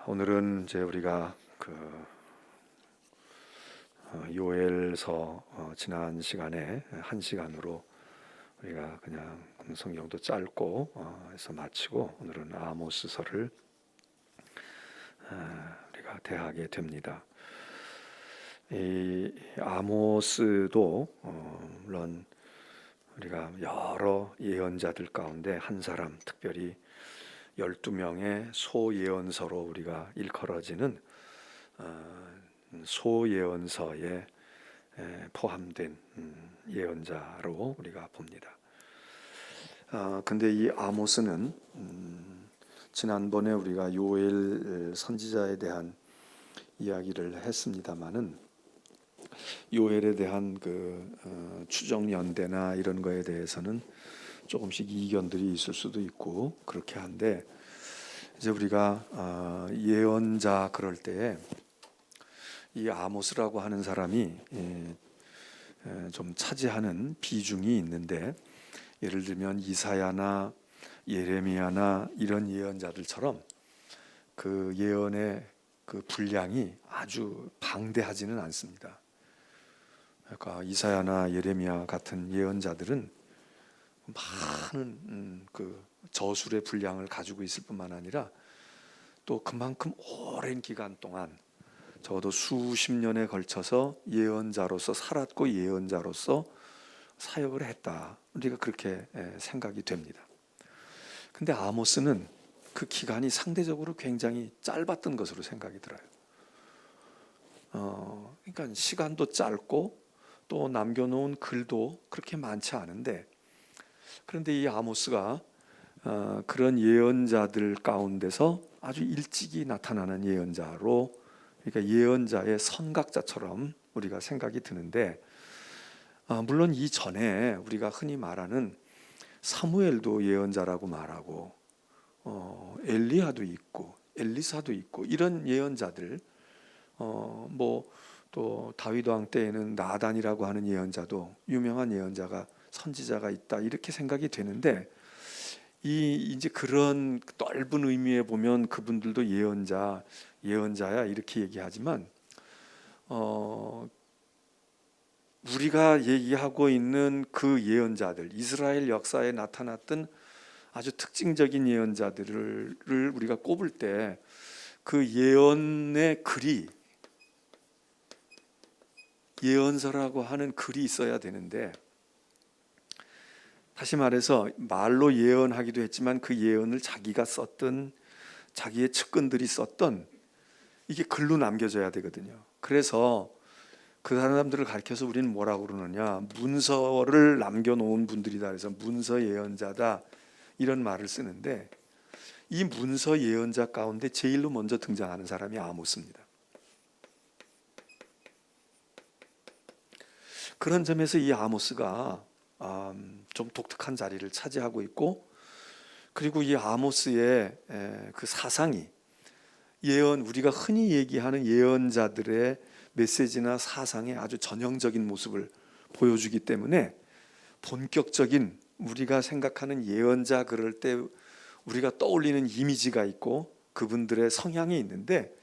오늘은 이제 우리가 요엘서 지난 시간에 한 시간으로 우리가 그냥 성경도 짧고 해서 마치고 오늘은 아모스서를 우리가 대하게 됩니다. 이 아모스도 물론 우리가 여러 예언자들 가운데 한 사람, 특별히 12명의 소예언서로 우리가 일컬어지는 소예언서에 포함된 예언자로 우리가 봅니다. 근데 이 아모스는 지난번에 우리가 요엘 선지자에 대한 이야기를 했습니다마는 요엘에 대한 추정 연대나 이런 거에 대해서는 조금씩 이견들이 있을 수도 있고 그렇게 한데, 이제 우리가 예언자 그럴 때에 이 아모스라고 하는 사람이 좀 차지하는 비중이 있는데, 예를 들면 이사야나 예레미야나 이런 예언자들처럼 그 예언의 그 분량이 아주 방대하지는 않습니다. 그러니까 이사야나 예레미야 같은 예언자들은 많은 그 저술의 분량을 가지고 있을 뿐만 아니라 또 그만큼 오랜 기간 동안 적어도 수십 년에 걸쳐서 예언자로서 살았고 예언자로서 사역을 했다. 우리가 그렇게 생각이 됩니다. 근데 아모스는 그 기간이 상대적으로 굉장히 짧았던 것으로 생각이 들어요. 그러니까 시간도 짧고 또 남겨놓은 글도 그렇게 많지 않은데, 그런데 이 아모스가 그런 예언자들 가운데서 아주 일찍이 나타나는 예언자로, 그러니까 예언자의 선각자처럼 우리가 생각이 드는데, 물론 이 전에 우리가 흔히 말하는 사무엘도 예언자라고 말하고 엘리야도 있고 엘리사도 있고 이런 예언자들, 또 다윗 왕 때에는 나단이라고 하는 예언자도, 유명한 예언자가 선지자가 있다, 이렇게 생각이 되는데, 이제 그런 넓은 의미에 보면 그분들도 예언자야 이렇게 얘기하지만, 우리가 얘기하고 있는 그 예언자들, 이스라엘 역사에 나타났던 아주 특징적인 예언자들을 우리가 꼽을 때 그 예언의 글이, 예언서라고 하는 글이 있어야 되는데, 다시 말해서 말로 예언하기도 했지만 그 예언을 자기가 썼던, 자기의 측근들이 썼던, 이게 글로 남겨져야 되거든요. 그래서 그 사람들을 가리켜서 우리는 뭐라고 그러느냐, 문서를 남겨놓은 분들이다, 그래서 문서 예언자다 이런 말을 쓰는데, 이 문서 예언자 가운데 제일로 먼저 등장하는 사람이 아모스입니다. 그런 점에서 이 아모스가 좀 독특한 자리를 차지하고 있고, 그리고 이 아모스의 그 사상이 우리가 흔히 얘기하는 예언자들의 메시지나 사상의 아주 전형적인 모습을 보여주기 때문에, 본격적인 우리가 생각하는 예언자 그럴 때 우리가 떠올리는 이미지가 있고 그분들의 성향이 있는데,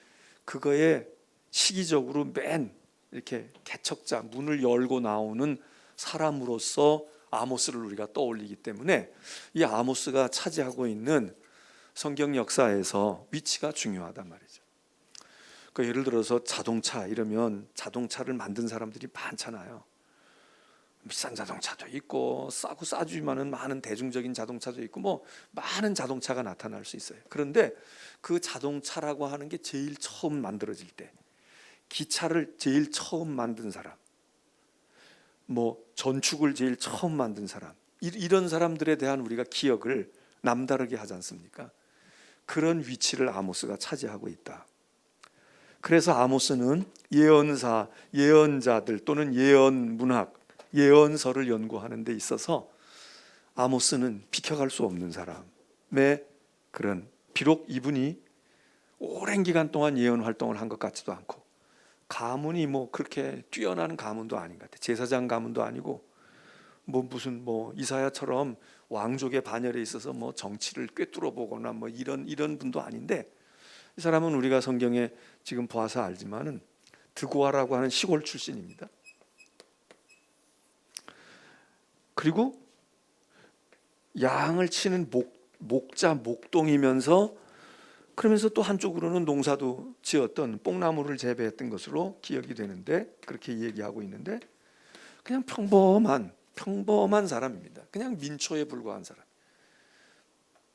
그거에 시기적으로 맨 이렇게 개척자, 문을 열고 나오는 사람으로서 아모스를 우리가 떠올리기 때문에 이 아모스가 차지하고 있는 성경 역사에서 위치가 중요하단 말이죠. 그러니까 예를 들어서 자동차 이러면 자동차를 만든 사람들이 많잖아요. 비싼 자동차도 있고 싸고 싸주지만은 많은 대중적인 자동차도 있고 뭐 많은 자동차가 나타날 수 있어요. 그런데 그 자동차라고 하는 게 제일 처음 만들어질 때, 기차를 제일 처음 만든 사람, 전축을 제일 처음 만든 사람, 이런 사람들에 대한 우리가 기억을 남다르게 하지 않습니까? 그런 위치를 아모스가 차지하고 있다. 그래서 아모스는 예언자들 또는 예언 문학, 예언서를 연구하는 데 있어서 아모스는 비켜갈 수 없는 사람의 그런, 비록 이분이 오랜 기간 동안 예언 활동을 한 것 같지도 않고 가문이 그렇게 뛰어난 가문도 아닌 것 같아요. 제사장 가문도 아니고 무슨 이사야처럼 왕족의 반열에 있어서 정치를 꿰뚫어 보거나 이런 분도 아닌데, 이 사람은 우리가 성경에 지금 보아서 알지만은 드고아라고 하는 시골 출신입니다. 그리고 양을 치는 목자 목동이면서 그러면서 또 한쪽으로는 농사도 지었던 뽕나무를 재배했던 것으로 기억이 되는데, 그렇게 얘기하고 있는데 그냥 평범한 사람입니다. 그냥 민초에 불과한 사람.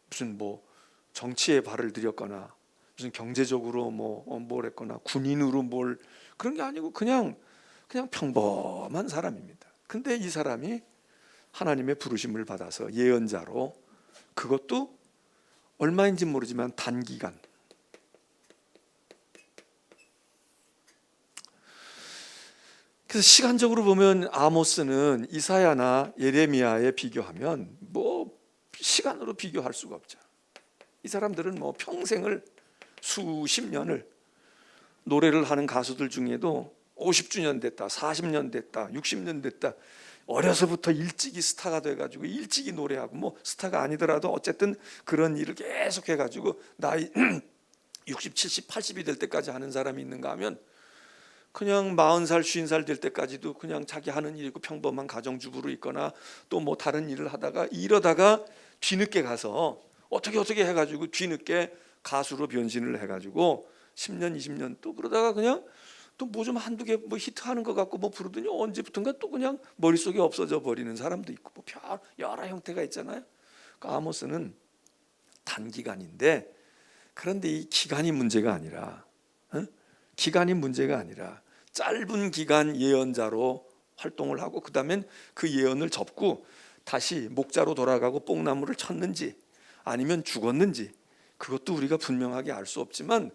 무슨 뭐 정치에 발을 들였거나 무슨 경제적으로 뭘 했거나 군인으로 뭘 그런 게 아니고 그냥 평범한 사람입니다. 근데 이 사람이 하나님의 부르심을 받아서 예언자로, 그것도 얼마인지 모르지만 단기간, 그래서 시간적으로 보면 아모스는 이사야나 예레미야에 비교하면 뭐 시간으로 비교할 수가 없죠. 이 사람들은 뭐 평생을 수십 년을, 노래를 하는 가수들 중에도 50주년 됐다, 40년 됐다, 60년 됐다, 어려서부터 일찍이 스타가 돼가지고 일찍이 노래하고, 뭐 스타가 아니더라도 어쨌든 그런 일을 계속 해가지고 나이 60, 70, 80이 될 때까지 하는 사람이 있는가 하면 그냥 40살, 50살 될 때까지도 그냥 자기 하는 일이고 평범한 가정주부로 있거나 또 뭐 다른 일을 하다가 이러다가 뒤늦게 가서 어떻게 해가지고 뒤늦게 가수로 변신을 해가지고 10년, 20년 또 그러다가 그냥 또 뭐 좀 한두 개 뭐 히트하는 것 같고 뭐 부르더니 언제부턴가 또 그냥 머릿속에 없어져 버리는 사람도 있고, 뭐 여러 형태가 있잖아요. 그러니까 아모스는 단기간인데, 그런데 이 기간이 문제가 아니라, 기간이 문제가 아니라 짧은 기간 예언자로 활동을 하고 그 다음엔 그 예언을 접고 다시 목자로 돌아가고 뽕나무를 쳤는지 아니면 죽었는지 그것도 우리가 분명하게 알 수 없지만,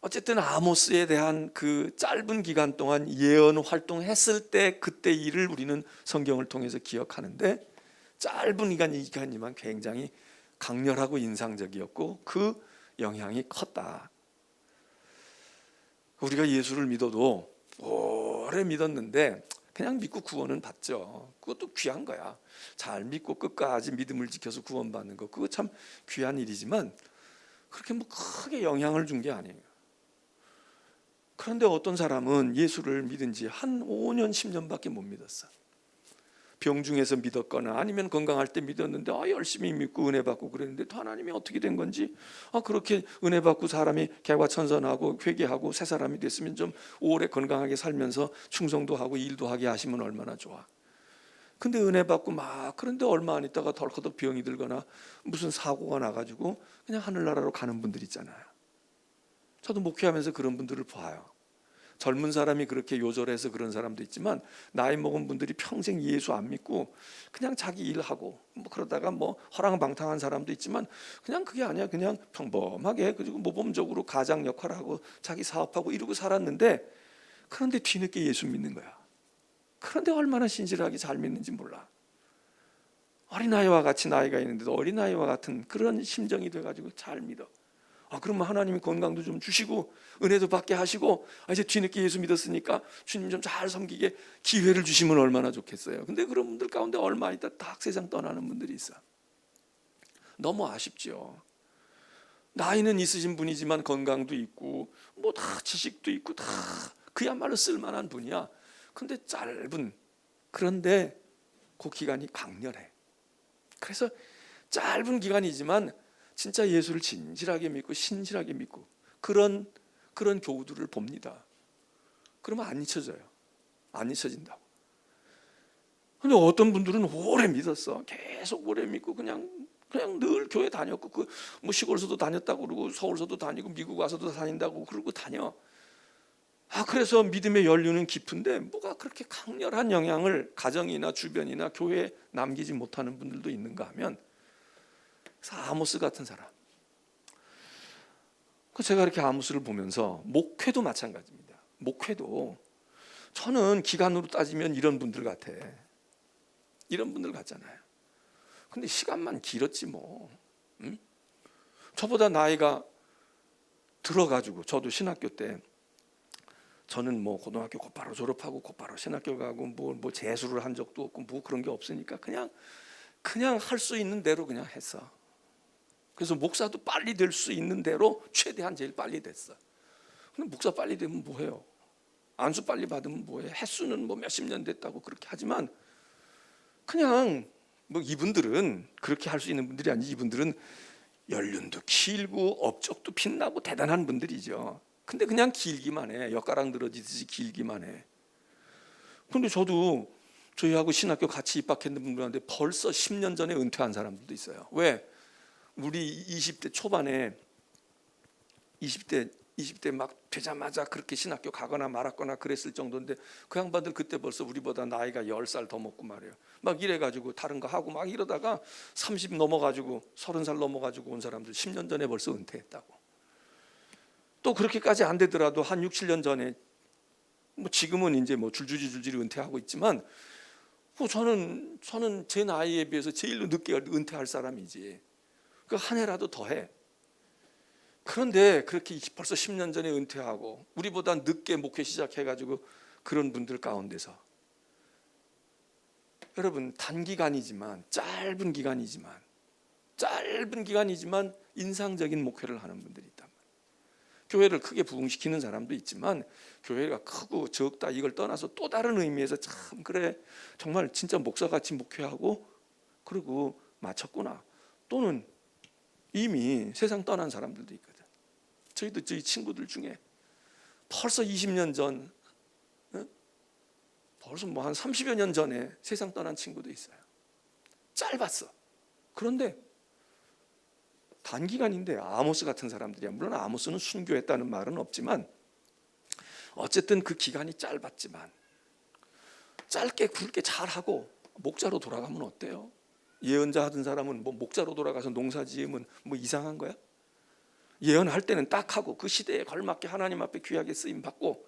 어쨌든 아모스에 대한 그 짧은 기간 동안 예언 활동했을 때 그때 일을 우리는 성경을 통해서 기억하는데, 짧은 기간이지만 굉장히 강렬하고 인상적이었고 그 영향이 컸다. 우리가 예수를 믿어도 오래 믿었는데 그냥 믿고 구원은 받죠. 그것도 귀한 거야. 잘 믿고 끝까지 믿음을 지켜서 구원받는 거, 그거 참 귀한 일이지만 그렇게 뭐 크게 영향을 준 게 아니에요. 그런데 어떤 사람은 예수를 믿은 지 한 5년, 10년밖에 못 믿었어. 병중에서 믿었거나 아니면 건강할 때 믿었는데 열심히 믿고 은혜 받고 그랬는데 또 하나님이 어떻게 된 건지, 그렇게 은혜 받고 사람이 개과천선하고 회개하고 새 사람이 됐으면 좀 오래 건강하게 살면서 충성도 하고 일도 하게 하시면 얼마나 좋아. 근데 은혜 받고 그런데 얼마 안 있다가 덜커덕 병이 들거나 무슨 사고가 나가지고 그냥 하늘나라로 가는 분들 있잖아요. 저도 목회하면서 그런 분들을 봐요. 젊은 사람이 그렇게 요절해서 그런 사람도 있지만 나이 먹은 분들이 평생 예수 안 믿고 그냥 자기 일하고 뭐 그러다가 뭐 허랑방탕한 사람도 있지만 그냥 그게 아니야. 그냥 평범하게 그리고 모범적으로 가장 역할을 하고 자기 사업하고 이러고 살았는데, 그런데 뒤늦게 예수 믿는 거야. 그런데 얼마나 신실하게 잘 믿는지 몰라. 어린아이와 같이 나이가 있는데도 어린아이와 같은 그런 심정이 돼가지고 잘 믿어. 그러면 하나님이 건강도 좀 주시고 은혜도 받게 하시고 이제 뒤늦게 예수 믿었으니까 주님 좀 잘 섬기게 기회를 주시면 얼마나 좋겠어요. 근데 그런 분들 가운데 얼마 있다 딱 세상 떠나는 분들이 있어. 너무 아쉽죠. 나이는 있으신 분이지만 건강도 있고 뭐 다 지식도 있고 다 그야말로 쓸만한 분이야. 근데 짧은, 그런데 그 기간이 강렬해. 그래서 짧은 기간이지만 진짜 예수를 진실하게 믿고 신실하게 믿고 그런 교우들을 봅니다. 그러면 안 잊혀져요. 안 잊혀진다고. 근데 어떤 분들은 오래 믿었어. 계속 오래 믿고 그냥 늘 교회 다녔고 뭐 시골서도 다녔다고 그러고 서울서도 다니고 미국 와서도 다닌다고 그러고 다녀. 그래서 믿음의 연륜은 깊은데 뭐가 그렇게 강렬한 영향을 가정이나 주변이나 교회에 남기지 못하는 분들도 있는가 하면 아모스 같은 사람. 제가 이렇게 아모스를 보면서 목회도 마찬가지입니다. 목회도 저는 기간으로 따지면 이런 분들 같아. 이런 분들 같잖아요. 근데 시간만 길었지 뭐. 응? 저보다 나이가 들어가지고 저도 신학교 때 저는 뭐 고등학교 곧바로 졸업하고 곧바로 신학교 가고 뭐 재수를 한 적도 없고 뭐 그런 게 없으니까 그냥 할 수 있는 대로 그냥 했어. 그래서 목사도 빨리 될 수 있는 대로 최대한 제일 빨리 됐어. 근데 목사 빨리 되면 뭐해요? 안수 빨리 받으면 뭐해? 횟수는 뭐 몇십 년 됐다고 그렇게 하지만 그냥 뭐 이분들은 그렇게 할 수 있는 분들이 아니지. 이분들은 연륜도 길고 업적도 빛나고 대단한 분들이죠. 근데 그냥 길기만 해. 엿가락 늘어지듯이 길기만 해. 근데 저도 저희하고 신학교 같이 입학했는 분들한테 벌써 10년 전에 은퇴한 사람들도 있어요. 왜? 우리 20대 초반에 20대 막 되자마자 그렇게 신학교 가거나 말았거나 그랬을 정도인데 그 양반들 그때 벌써 우리보다 나이가 10살 더 먹고 말이에요. 막 이래가지고 다른 거 하고 막 이러다가 30 넘어가지고 30살 넘어가지고 온 사람들 10년 전에 벌써 은퇴했다고. 또 그렇게까지 안 되더라도 한 6, 7년 전에 뭐 지금은 이제 뭐 줄줄이 은퇴하고 있지만 뭐 저는 제 나이에 비해서 제일 늦게 은퇴할 사람이지. 그 한 해라도 더 해. 그런데 그렇게 벌써 10년 전에 은퇴하고 우리보다 늦게 목회 시작해가지고 그런 분들 가운데서 여러분 짧은 기간이지만 인상적인 목회를 하는 분들이 있단 말이에요. 교회를 크게 부흥시키는 사람도 있지만 교회가 크고 적다 이걸 떠나서 또 다른 의미에서 참 그래 정말 진짜 목사같이 목회하고 그리고 마쳤구나. 또는 이미 세상 떠난 사람들도 있거든. 저희 친구들 중에 벌써 20년 전, 벌써 뭐 한 30여 년 전에 세상 떠난 친구도 있어요. 짧았어. 그런데 단기간인데 아모스 같은 사람들이야. 물론 아모스는 순교했다는 말은 없지만 어쨌든 그 기간이 짧았지만 짧게 굵게 잘하고 목자로 돌아가면 어때요? 예언자 하던 사람은 뭐 목자로 돌아가서 농사 지으면 뭐 이상한 거야? 예언할 때는 딱 하고 그 시대에 걸맞게 하나님 앞에 귀하게 쓰임 받고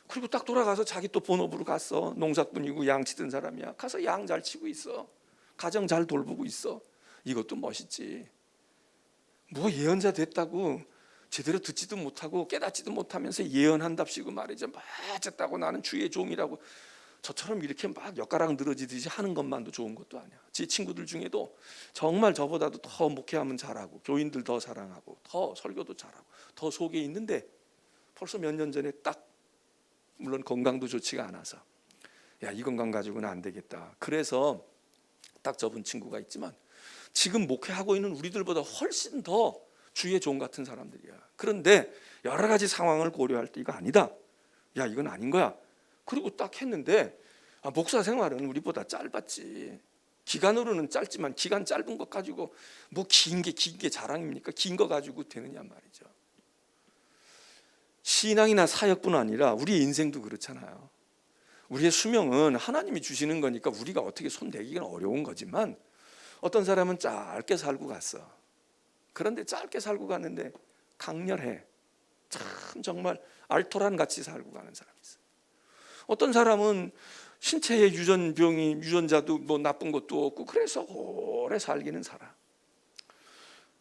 그리고 딱 돌아가서 자기 또 본업으로 갔어. 농사꾼이고 양 치던 사람이야. 가서 양 잘 치고 있어. 가정 잘 돌보고 있어. 이것도 멋있지. 뭐 예언자 됐다고 제대로 듣지도 못하고 깨닫지도 못하면서 예언한답시고 말이죠. 어쨌다고 나는 주의 종이라고 저처럼 이렇게 막 엿가락 늘어지듯이 하는 것만도 좋은 것도 아니야. 제 친구들 중에도 정말 저보다도 더 목회하면 잘하고 교인들 더 사랑하고 더 설교도 잘하고 더 속에 있는데 벌써 몇 년 전에 딱 물론 건강도 좋지가 않아서 야, 이 건강 가지고는 안 되겠다. 그래서 딱 접은 친구가 있지만 지금 목회하고 있는 우리들보다 훨씬 더 주의 종 같은 사람들이야. 그런데 여러 가지 상황을 고려할 때 이거 아니다. 야, 이건 아닌 거야. 그리고 딱 했는데 목사 생활은 우리보다 짧았지. 기간으로는 짧지만 기간 짧은 것 가지고 뭐 긴 게 자랑입니까? 긴 거 가지고 되느냐 말이죠. 신앙이나 사역뿐 아니라 우리의 인생도 그렇잖아요. 우리의 수명은 하나님이 주시는 거니까 우리가 어떻게 손대기는 어려운 거지만 어떤 사람은 짧게 살고 갔어. 그런데 짧게 살고 갔는데 강렬해. 참 정말 알토란 같이 살고 가는 사람이 있어. 어떤 사람은 신체에 유전자도 뭐 나쁜 것도 없고 그래서 오래 살기는 살아.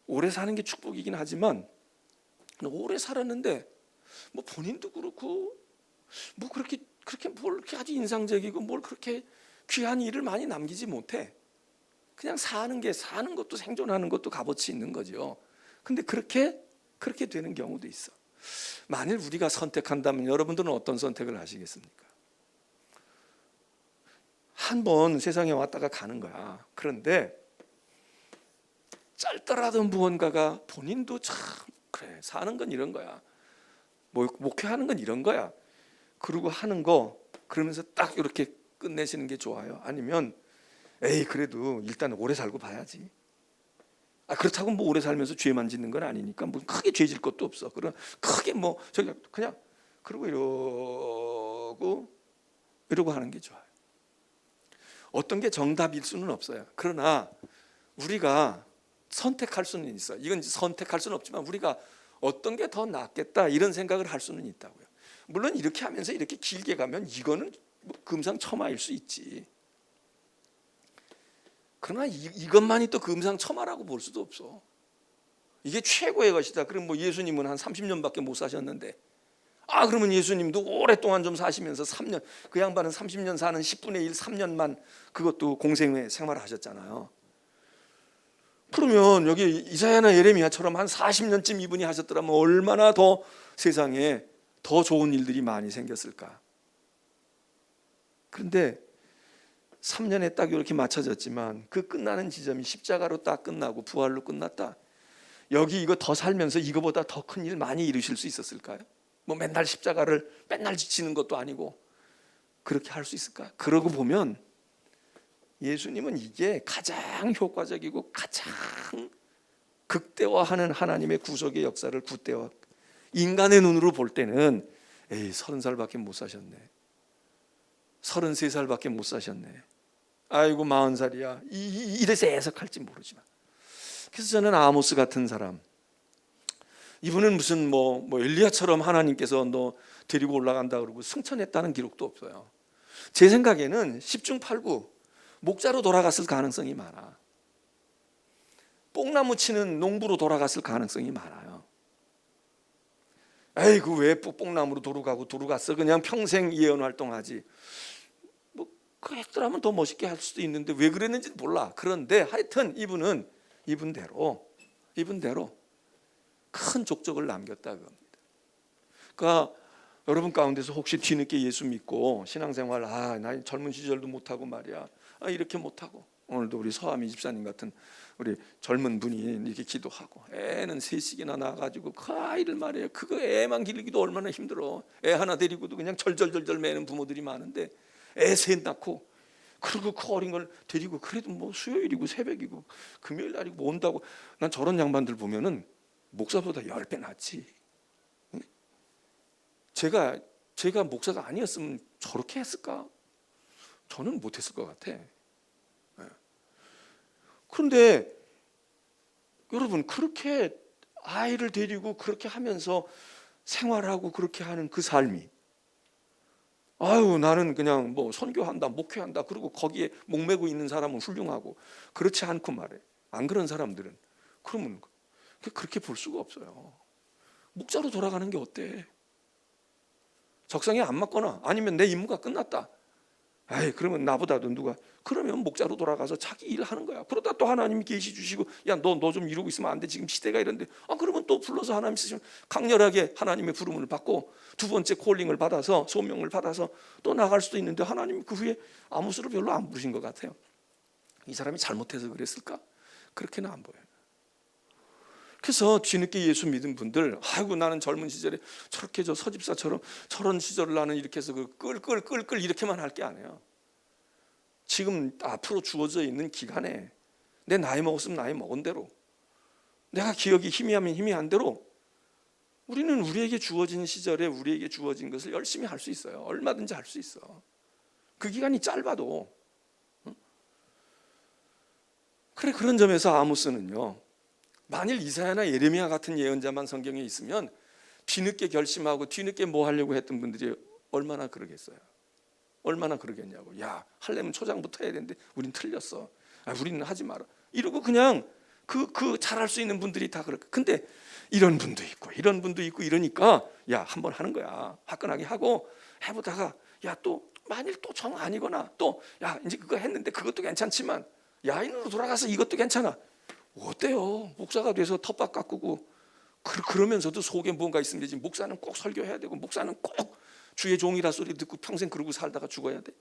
오래 사는 게 축복이긴 하지만 오래 살았는데 뭐 본인도 그렇고 뭐 그렇게 뭘 그렇게 아주 인상적이고 뭘 그렇게 귀한 일을 많이 남기지 못해. 그냥 사는 것도 생존하는 것도 값어치 있는 거죠. 근데 그렇게 되는 경우도 있어. 만일 우리가 선택한다면 여러분들은 어떤 선택을 하시겠습니까? 한 번 세상에 왔다가 가는 거야. 그런데 짧더라도 무언가가 본인도 참 그래 사는 건 이런 거야. 목회하는 건 이런 거야. 그러고 하는 거 그러면서 딱 이렇게 끝내시는 게 좋아요. 아니면 에이 그래도 일단 오래 살고 봐야지. 그렇다고 뭐 오래 살면서 죄만 짓는 건 아니니까 뭐 크게 죄 질 것도 없어. 그런 크게 뭐 저기 그냥 그러고 이러고 하는 게 좋아요. 어떤 게 정답일 수는 없어요. 그러나 우리가 선택할 수는 있어. 이건 선택할 수는 없지만 우리가 어떤 게 더 낫겠다 이런 생각을 할 수는 있다고요. 물론 이렇게 하면서 이렇게 길게 가면 이거는 금상첨화일 수 있지. 그러나 이것만이 또 금상첨화라고 볼 수도 없어. 이게 최고의 것이다. 그럼 뭐 예수님은 한 30년밖에 못 사셨는데 그러면 예수님도 오랫동안 좀 사시면서 3년 그 양반은 30년 사는 10분의 1 3년만 그것도 공생애 생활을 하셨잖아요. 그러면 여기 이사야나 예레미야처럼 한 40년쯤 이분이 하셨더라면 얼마나 더 세상에 더 좋은 일들이 많이 생겼을까. 그런데 3년에 딱 이렇게 맞춰졌지만 그 끝나는 지점이 십자가로 딱 끝나고 부활로 끝났다. 여기 이거 더 살면서 이거보다 더 큰 일 많이 이루실 수 있었을까요? 뭐 맨날 십자가를 맨날 지치는 것도 아니고 그렇게 할 수 있을까? 그러고 보면 예수님은 이게 가장 효과적이고 가장 극대화하는 하나님의 구속의 역사를 굿대화. 인간의 눈으로 볼 때는 에이 30살밖에 못 사셨네, 33살밖에 못 사셨네, 아이고 40살이야 이래서 해석할지 모르지만, 그래서 저는 아모스 같은 사람, 이분은 무슨 뭐 엘리야처럼 하나님께서 너 데리고 올라간다 그러고 승천했다는 기록도 없어요. 제 생각에는 10중 8구 목자로 돌아갔을 가능성이 많아. 뽕나무 치는 농부로 돌아갔을 가능성이 많아요. 에이그 왜 뽕나무로 도로 갔어? 그냥 평생 예언 활동하지. 뭐 그 했더라면 더 멋있게 할 수도 있는데 왜 그랬는지 몰라. 그런데 하여튼 이분은 이분대로 큰 족적을 남겼다 그겁니다. 그러니까 여러분 가운데서 혹시 뒤늦게 예수 믿고 신앙생활 나 젊은 시절도 못하고 말이야 이렇게 못하고, 오늘도 우리 서하미 집사님 같은 우리 젊은 분이 이렇게 기도하고 애는 셋씩이나 낳아가지고 그 아이를 말이에요, 그거 애만 기르기도 얼마나 힘들어. 애 하나 데리고도 그냥 절절절절 매는 부모들이 많은데 애 셋 낳고 그리고 그 어린 걸 데리고 그래도 뭐 수요일이고 새벽이고 금요일 날이고 뭐 온다고. 난 저런 양반들 보면은 목사보다 10배 낫지. 제가 목사가 아니었으면 저렇게 했을까? 저는 못했을 것 같아. 그런데 여러분 그렇게 아이를 데리고 그렇게 하면서 생활하고 그렇게 하는 그 삶이, 나는 그냥 뭐 선교한다 목회한다 그리고 거기에 목매고 있는 사람은 훌륭하고, 그렇지 않고 말해 안 그런 사람들은 그러면 그렇게 볼 수가 없어요. 목자로 돌아가는 게 어때? 적성에 안 맞거나 아니면 내 임무가 끝났다. 그러면 나보다도 누가, 그러면 목자로 돌아가서 자기 일을 하는 거야. 그러다 또 하나님이 계시 주시고 야 너 좀 이러고 있으면 안 돼, 지금 시대가 이런데, 그러면 또 불러서 하나님 쓰시면 강렬하게 하나님의 부름을 받고 두 번째 콜링을 받아서 소명을 받아서 또 나갈 수도 있는데, 하나님 그 후에 아모스를 별로 안 부르신 것 같아요. 이 사람이 잘못해서 그랬을까? 그렇게는 안 보여요. 그래서 뒤늦게 예수 믿은 분들, 나는 젊은 시절에 저렇게 저 서집사처럼 저런 시절을 나는 이렇게 해서 그 끌 이렇게만 할 게 아니에요. 지금 앞으로 주어져 있는 기간에 내 나이 먹었으면 나이 먹은 대로, 내가 기억이 희미하면 희미한 대로 우리는 우리에게 주어진 시절에 우리에게 주어진 것을 열심히 할 수 있어요. 얼마든지 할 수 있어. 그 기간이 짧아도. 그래, 그런 점에서 아모스는요, 만일 이사야나 예레미야 같은 예언자만 성경에 있으면 뒤늦게 결심하고 뒤늦게 뭐 하려고 했던 분들이 얼마나 그러겠어요. 얼마나 그러겠냐고. 야, 하려면 초장부터 해야 되는데 우린 틀렸어. 우리는 하지 마라. 이러고 그냥 그 잘할 수 있는 분들이 다 그럴까. 근데 이런 분도 있고 이런 분도 있고 이러니까 야, 한번 하는 거야. 화끈하게 하고 해보다가 야, 또 만일 또 정 아니거나 또 야, 이제 그거 했는데 그것도 괜찮지만 야인으로 돌아가서 이것도 괜찮아. 어때요? 목사가 돼서 텃밭 가꾸고 그러면서도 속에 뭔가 있으면 되지. 목사는 꼭 설교해야 되고 목사는 꼭 주의 종이라 소리 듣고 평생 그러고 살다가 죽어야 돼?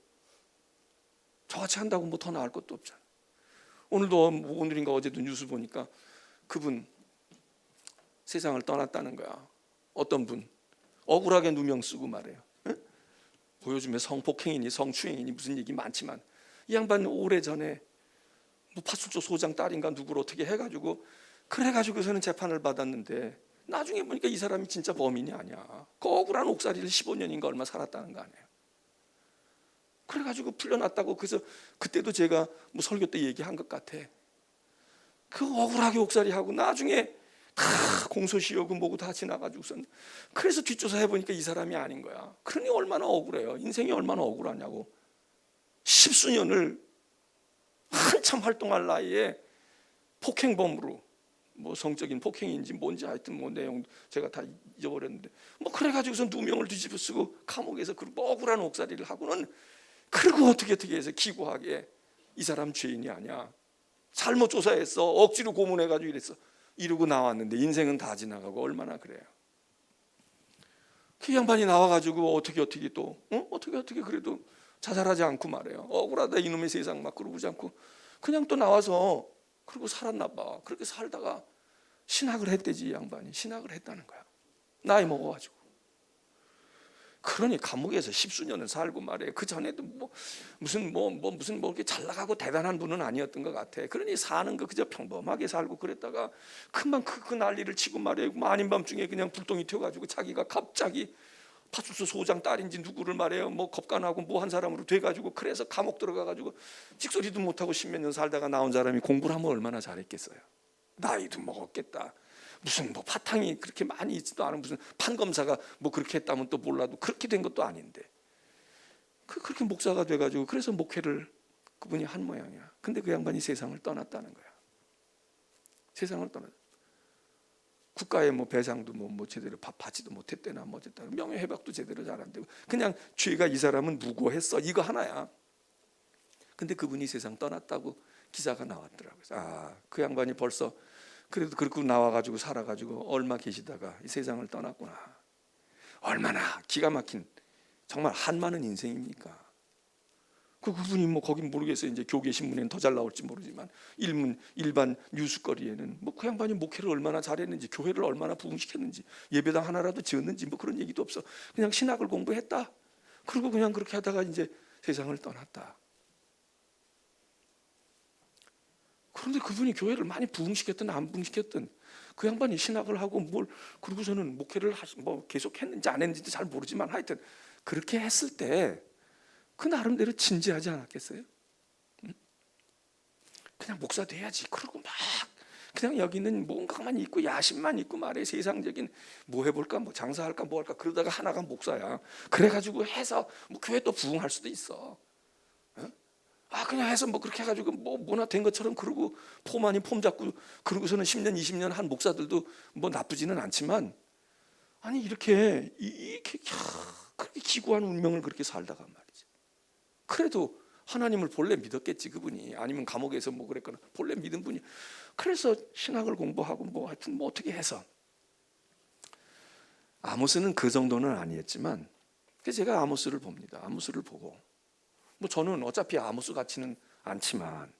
저같이 한다고 뭐 더 나을 것도 없잖아. 오늘인가 어제도 뉴스 보니까 그분 세상을 떠났다는 거야. 어떤 분 억울하게 누명 쓰고 말해요. 요즘에 성폭행이니 성추행이니 무슨 얘기 많지만 이 양반 오래전에 뭐 파출소 소장 딸인가 누구를 어떻게 해가지고 그래가지고서는 재판을 받았는데 나중에 보니까 이 사람이 진짜 범인이 아니야. 그 억울한 옥살이를 15년인가 얼마 살았다는 거 아니에요. 그래가지고 풀려났다고. 그래서 그때도 제가 뭐 설교 때 얘기한 것 같아. 그 억울하게 옥살이하고 나중에 다 공소시효고 뭐고 다 지나가지고선 그래서 뒷조사 해보니까 이 사람이 아닌 거야. 그러니 얼마나 억울해요. 인생이 얼마나 억울하냐고. 10수년을 한참 활동할 나이에 폭행범으로, 뭐 성적인 폭행인지 뭔지 하여튼 뭐 내용 제가 다 잊어버렸는데 뭐 그래가지고서 누명을 뒤집어 쓰고 감옥에서 그 억울한 옥살이를 하고는, 그리고 어떻게 해서 기구하게 이 사람 죄인이 아니야. 잘못 조사했어. 억지로 고문해가지고 이랬어. 이러고 나왔는데 인생은 다 지나가고 얼마나 그래요. 그 양반이 나와가지고 어떻게 또 어떻게 그래도 자살하지 않고 말해요. 억울하다 이놈의 세상 막 그러지 않고 그냥 또 나와서 그러고 살았나 봐. 그렇게 살다가 신학을 했대지. 이 양반이 신학을 했다는 거야. 나이 먹어가지고. 그러니 감옥에서 십수년을 살고 말이에요. 그 전에도 무슨 이렇게 잘 나가고 대단한 분은 아니었던 것 같아. 그러니 사는 거 그저 평범하게 살고 그랬다가 금방 그 난리를 치고 말이에요. 아닌 밤중에 그냥 불똥이 튀어가지고 자기가 갑자기 파출소 소장 딸인지 누구를 말해요. 겁간하고 한 사람으로 돼가지고 그래서 감옥 들어가가지고 찍소리도 못하고 십몇 년 살다가 나온 사람이 공부를 하면 얼마나 잘했겠어요. 나이도 먹었겠다. 무슨 파탕이 그렇게 많이 있지도 않은 무슨 판검사가 그렇게 했다면 또 몰라도 그렇게 된 것도 아닌데 그렇게 목사가 돼가지고 그래서 목회를 그분이 한 모양이야. 근데 그 양반이 세상을 떠났다는 거야. 세상을 떠났. 국가의 배상도 제대로 받지도 못했대나 어쨌다. 명예회복도 제대로 잘 안 되고 그냥 죄가 이 사람은 무고했어. 이거 하나야. 근데 그분이 세상 떠났다고 기사가 나왔더라고요. 그 양반이 벌써 그래도 그렇게 나와가지고 살아가지고 얼마 계시다가 이 세상을 떠났구나. 얼마나 기가 막힌 정말 한많은 인생입니까? 그분이 거긴 모르겠어요. 이제 교계 신문에는 더 잘 나올지 모르지만 일반 뉴스거리에는 그 양반이 목회를 얼마나 잘했는지 교회를 얼마나 부흥시켰는지 예배당 하나라도 지었는지 그런 얘기도 없어. 그냥 신학을 공부했다. 그리고 그냥 그렇게 하다가 이제 세상을 떠났다. 그런데 그분이 교회를 많이 부흥시켰든 안 부흥시켰든 그 양반이 신학을 하고 그러고서는 목회를 계속 했는지 안 했는지도 잘 모르지만 하여튼 그렇게 했을 때 그 나름대로 진지하지 않았겠어요? 그냥 목사 돼야지. 그러고 막 그냥 여기는 뭔가만 있고 야심만 있고 말해. 세상적인 해볼까 장사할까 할까 그러다가 하나가 목사야. 그래가지고 해서 교회 또 부흥할 수도 있어. 그냥 해서 그렇게 해가지고 뭐나 된 것처럼 그러고 폼 잡고 그러고서는 10년 20년 한 목사들도 나쁘지는 않지만 이렇게 그렇게 기구한 운명을 그렇게 살다가 말이지. 그래도 하나님을 본래 믿었겠지 그분이. 아니면 감옥에서 그랬거나 본래 믿은 분이. 그래서 신학을 공부하고 하여튼 어떻게 해서 아모스는 그 정도는 아니었지만 제가 아모스를 봅니다. 아모스를 보고 저는 어차피 아모스 같지는 않지만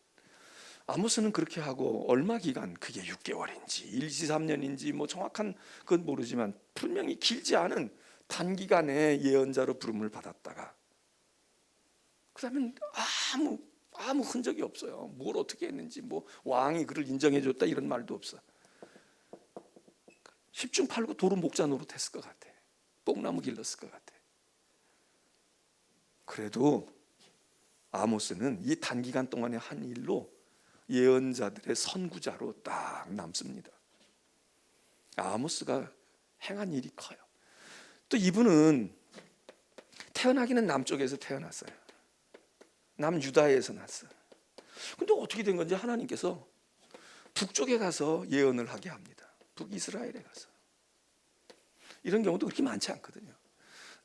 아모스는 그렇게 하고 얼마 기간 그게 6개월인지 1, 2, 3년인지 정확한 건 모르지만 분명히 길지 않은 단기간에 예언자로 부름을 받았다가 그다음에 아무 흔적이 없어요. 뭘 어떻게 했는지 왕이 그를 인정해줬다 이런 말도 없어. 10중 8구 도로 목자 노릇했을 것 같아. 뽕나무 길렀을 것 같아. 그래도 아모스는 이 단기간 동안의 한 일로 예언자들의 선구자로 딱 남습니다. 아모스가 행한 일이 커요. 또 이분은 태어나기는 남쪽에서 태어났어요. 남유다에서 났어요. 근데 어떻게 된 건지 하나님께서 북쪽에 가서 예언을 하게 합니다. 북이스라엘에 가서. 이런 경우도 그렇게 많지 않거든요.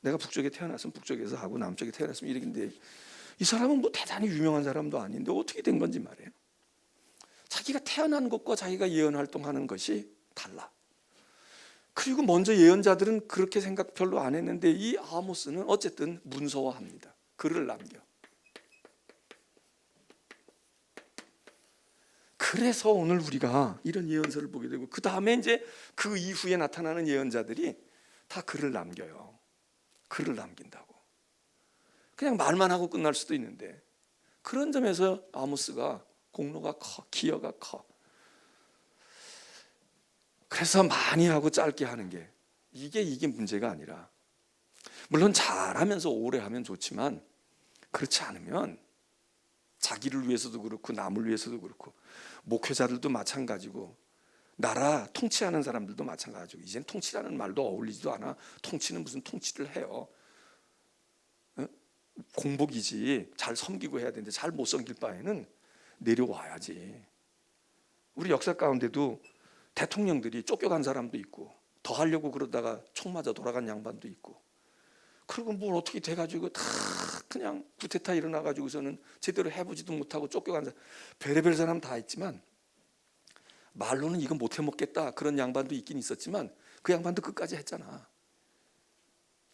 내가 북쪽에 태어났으면 북쪽에서 하고 남쪽에 태어났으면 이렇게. 이 사람은 대단히 유명한 사람도 아닌데 어떻게 된 건지 말이에요. 자기가 태어난 것과 자기가 예언 활동하는 것이 달라. 그리고 먼저 예언자들은 그렇게 생각 별로 안 했는데 이 아모스는 어쨌든 문서화합니다. 글을 남겨. 그래서 오늘 우리가 이런 예언서를 보게 되고 그 다음에 이제 그 이후에 나타나는 예언자들이 다 글을 남겨요. 글을 남긴다고. 그냥 말만 하고 끝날 수도 있는데 그런 점에서 아모스가 공로가 커, 기여가 커. 그래서 많이 하고 짧게 하는 게 이게 문제가 아니라 물론 잘하면서 오래 하면 좋지만 그렇지 않으면 자기를 위해서도 그렇고 남을 위해서도 그렇고 목회자들도 마찬가지고 나라 통치하는 사람들도 마찬가지고 이젠 통치라는 말도 어울리지도 않아. 통치는 무슨 통치를 해요. 공복이지. 잘 섬기고 해야 되는데 잘 못 섬길 바에는 내려와야지. 우리 역사 가운데도 대통령들이 쫓겨간 사람도 있고 더 하려고 그러다가 총 맞아 돌아간 양반도 있고 그리고 뭘 어떻게 돼가지고 다 그냥 구테타 일어나가지고서는 제대로 해보지도 못하고 쫓겨간 사람, 별의별 사람 다 있지만 말로는 이거 못 해먹겠다 그런 양반도 있긴 있었지만 그 양반도 끝까지 했잖아.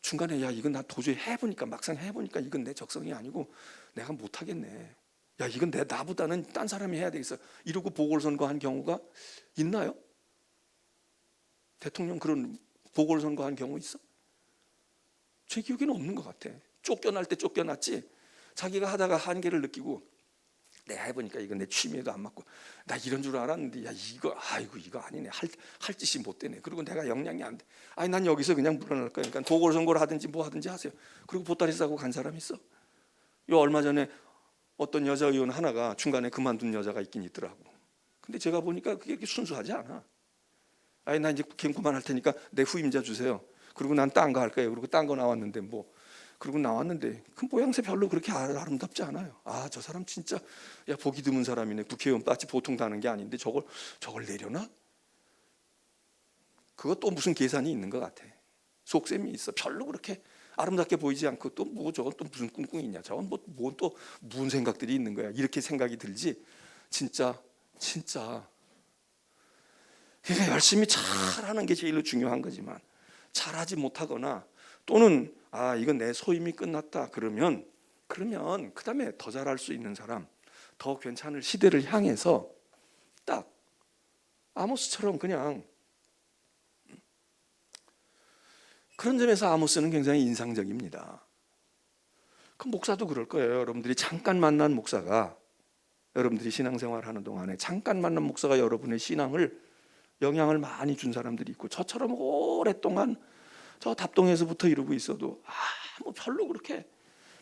중간에 야 이건 나 도저히 해보니까 막상 해보니까 이건 내 적성이 아니고 내가 못하겠네. 야 이건 나보다는 딴 사람이 해야 되겠어. 이러고 보궐선거한 경우가 있나요? 대통령 그런 보궐선거한 경우 있어? 제 기억에는 없는 것 같아. 쫓겨날 때 쫓겨났지 자기가 하다가 한계를 느끼고 내가 해보니까 이건 내 취미에도 안 맞고 나 이런 줄 알았는데 야 이거 아니네. 할 짓이 못 되네. 그리고 내가 역량이 안 돼. 아니 난 여기서 그냥 물러날 거야. 그러니까 보궐선거를 하든지 뭐 하든지 하세요. 그리고 보따리 싸고 간 사람 있어. 요 얼마 전에 어떤 여자 의원 하나가 중간에 그만둔 여자가 있긴 있더라고. 근데 제가 보니까 그게 그렇게 순수하지 않아. 아니 나 이제 국회의원 그만할 테니까 내 후임자 주세요. 그리고 난 딴 거 할 거예요. 그리고 딴 거 나왔는데 뭐 그리고 나왔는데 그 모양새 별로 그렇게 아름답지 않아요. 아 저 사람 진짜 야 보기 드문 사람이네. 국회의원 빠지 보통 다는 게 아닌데 저걸 내려나? 그거 또 무슨 계산이 있는 것 같아. 속셈이 있어. 별로 그렇게 아름답게 보이지 않고 또 뭐 저건 또 무슨 꿍꿍이냐. 저건 뭐 또 무슨 생각들이 있는 거야. 이렇게 생각이 들지. 진짜 그러니까 열심히 잘하는 게 제일 중요한 거지만 잘하지 못하거나 또는 아 이건 내 소임이 끝났다 그러면 그다음에 더 잘할 수 있는 사람, 더 괜찮을 시대를 향해서 딱 아모스처럼 그냥 그런 점에서 아모스는 굉장히 인상적입니다. 그 목사도 그럴 거예요. 여러분들이 잠깐 만난 목사가 여러분들이 신앙생활하는 동안에 잠깐 만난 목사가 여러분의 신앙을 영향을 많이 준 사람들이 있고 저처럼 오랫동안 저 답동에서부터 이러고 있어도 뭐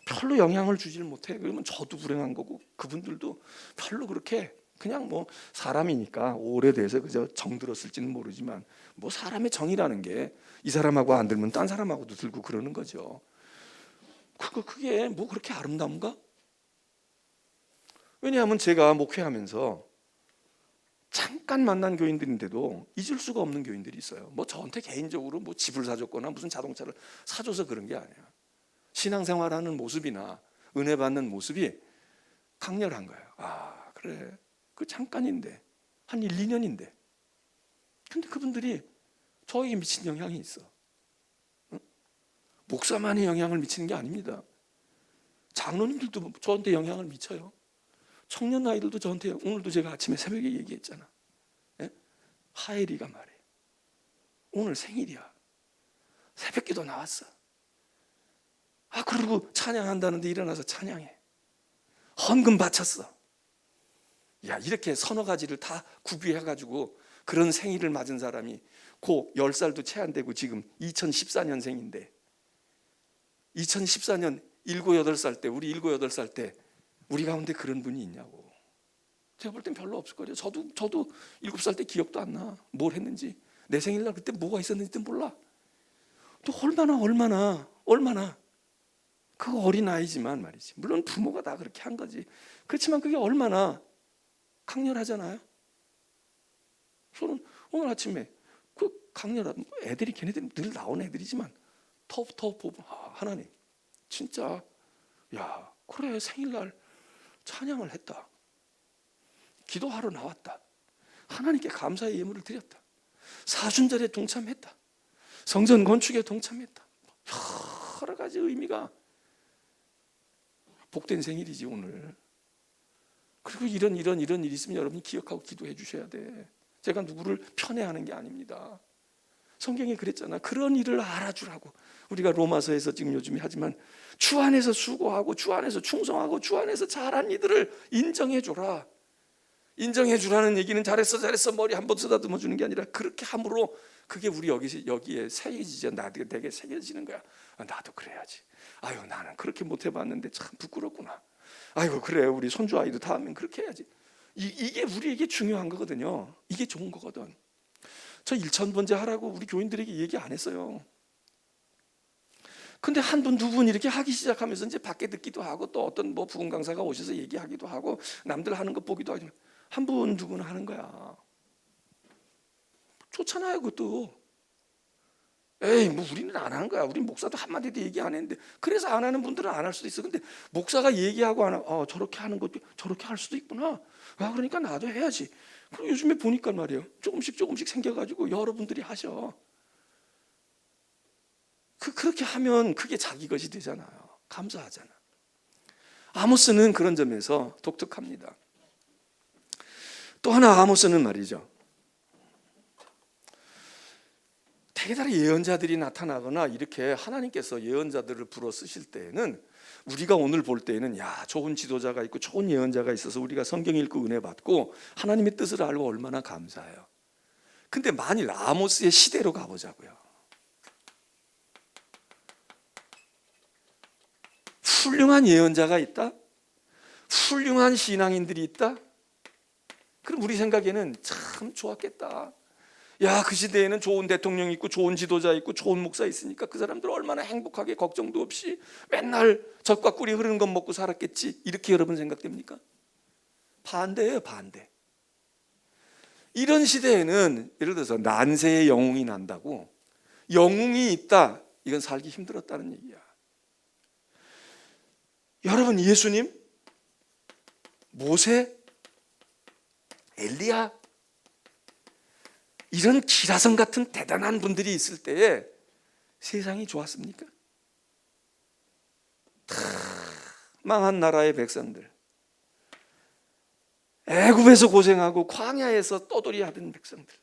별로 영향을 주질 못해. 그러면 저도 불행한 거고 그분들도 별로 그렇게 그냥 뭐 사람이니까 오래돼서 그저 정들었을지는 모르지만 뭐 사람의 정이라는 게 이 사람하고 안 들면 딴 사람하고도 들고 그러는 거죠. 그게 뭐 그렇게 아름다운가? 왜냐하면 제가 목회하면서 잠깐 만난 교인들인데도 잊을 수가 없는 교인들이 있어요. 뭐 저한테 개인적으로 뭐 집을 사줬거나 무슨 자동차를 사줘서 그런 게 아니에요. 신앙생활하는 모습이나 은혜 받는 모습이 강렬한 거예요. 아 그래 그 잠깐인데 한 1, 2년인데 근데 그분들이 저에게 미친 영향이 있어. 응? 목사만이 영향을 미치는 게 아닙니다. 장로님들도 저한테 영향을 미쳐요. 청년 아이들도 저한테 오늘도 제가 아침에 새벽에 얘기했잖아. 예? 하엘이가 말해. 오늘 생일이야. 새벽기도 나왔어. 그리고 찬양한다는데 일어나서 찬양해. 헌금 바쳤어. 야 이렇게 서너 가지를 다 구비해가지고 그런 생일을 맞은 사람이 고 10살도 채 안 되고 지금 2014년생인데 2014년 7, 8살 때 우리 7, 8살 때 우리 가운데 그런 분이 있냐고. 제가 볼 땐 별로 없을 거예요. 저도 7살 때 기억도 안 나. 뭘 했는지. 내 생일날 그때 뭐가 있었는지도 몰라. 또 얼마나 그거 어린 아이지만 말이지. 물론 부모가 다 그렇게 한 거지. 그렇지만 그게 얼마나 강렬하잖아요. 저는 오늘 아침에 그 강렬한 애들이 걔네들이 늘 나온 애들이지만 더 보면 하나님 진짜 야 그래 생일날 찬양을 했다. 기도하러 나왔다. 하나님께 감사의 예물을 드렸다. 사순절에 동참했다. 성전 건축에 동참했다. 여러 가지 의미가 복된 생일이지 오늘. 그리고 이런 일이 있으면 여러분이 기억하고 기도해 주셔야 돼. 제가 누구를 편애하는 게 아닙니다. 성경이 그랬잖아. 그런 일을 알아주라고. 우리가 로마서에서 지금 요즘에 하지만 주 안에서 수고하고 주 안에서 충성하고 주 안에서 잘한 이들을 인정해 줘라. 인정해 주라는 얘기는 잘했어 머리 한 번 쓰다듬어 주는 게 아니라 그렇게 함으로 그게 우리 여기에 새겨지죠. 내게 새겨지는 거야. 나도 그래야지. 아유 나는 그렇게 못 해봤는데 참 부끄럽구나. 아이고 그래 우리 손주 아이도 다음엔 그렇게 해야지. 이게 우리에게 중요한 거거든요. 이게 좋은 거거든. 저 1,000번째 하라고 우리 교인들에게 얘기 안 했어요. 근데 한 분, 두 분 이렇게 하기 시작하면서 이제 밖에 듣기도 하고 또 어떤 뭐 부흥 강사가 오셔서 얘기하기도 하고 남들 하는 거 보기도 하지만 한 분, 두 분 하는 거야. 좋잖아요, 그것도. 에이, 뭐 우리는 안 하는 거야. 우리 목사도 한마디도 얘기 안 했는데. 그래서 안 하는 분들은 안 할 수도 있어. 근데 목사가 얘기하고 안 하고 저렇게 하는 것도 저렇게 할 수도 있구나. 그러니까 나도 해야지. 그럼 요즘에 보니까 말이에요, 조금씩 생겨가지고 여러분들이 하셔. 그렇게 하면 그게 자기 것이 되잖아요. 감사하잖아. 아모스는 그런 점에서 독특합니다. 또 하나 아모스는 말이죠, 대개다른 예언자들이 나타나거나 이렇게 하나님께서 예언자들을 불어 쓰실 때에는 우리가 오늘 볼 때에는 야, 좋은 지도자가 있고 좋은 예언자가 있어서 우리가 성경 읽고 은혜 받고 하나님의 뜻을 알고 얼마나 감사해요. 근데 만일 아모스의 시대로 가보자고요. 훌륭한 예언자가 있다? 훌륭한 신앙인들이 있다? 그럼 우리 생각에는 참 좋았겠다. 야, 그 시대에는 좋은 대통령 있고 좋은 지도자 있고 좋은 목사 있으니까 그 사람들 얼마나 행복하게 걱정도 없이 맨날 젖과 꿀이 흐르는 것 먹고 살았겠지. 이렇게 여러분 생각됩니까? 반대예요, 반대. 이런 시대에는 예를 들어서 난세의 영웅이 난다고, 영웅이 있다, 이건 살기 힘들었다는 얘기야. 여러분, 예수님, 모세, 엘리야, 이런 기라성 같은 대단한 분들이 있을 때에 세상이 좋았습니까? 다 망한 나라의 백성들, 애굽에서 고생하고 광야에서 떠돌이 하던 백성들,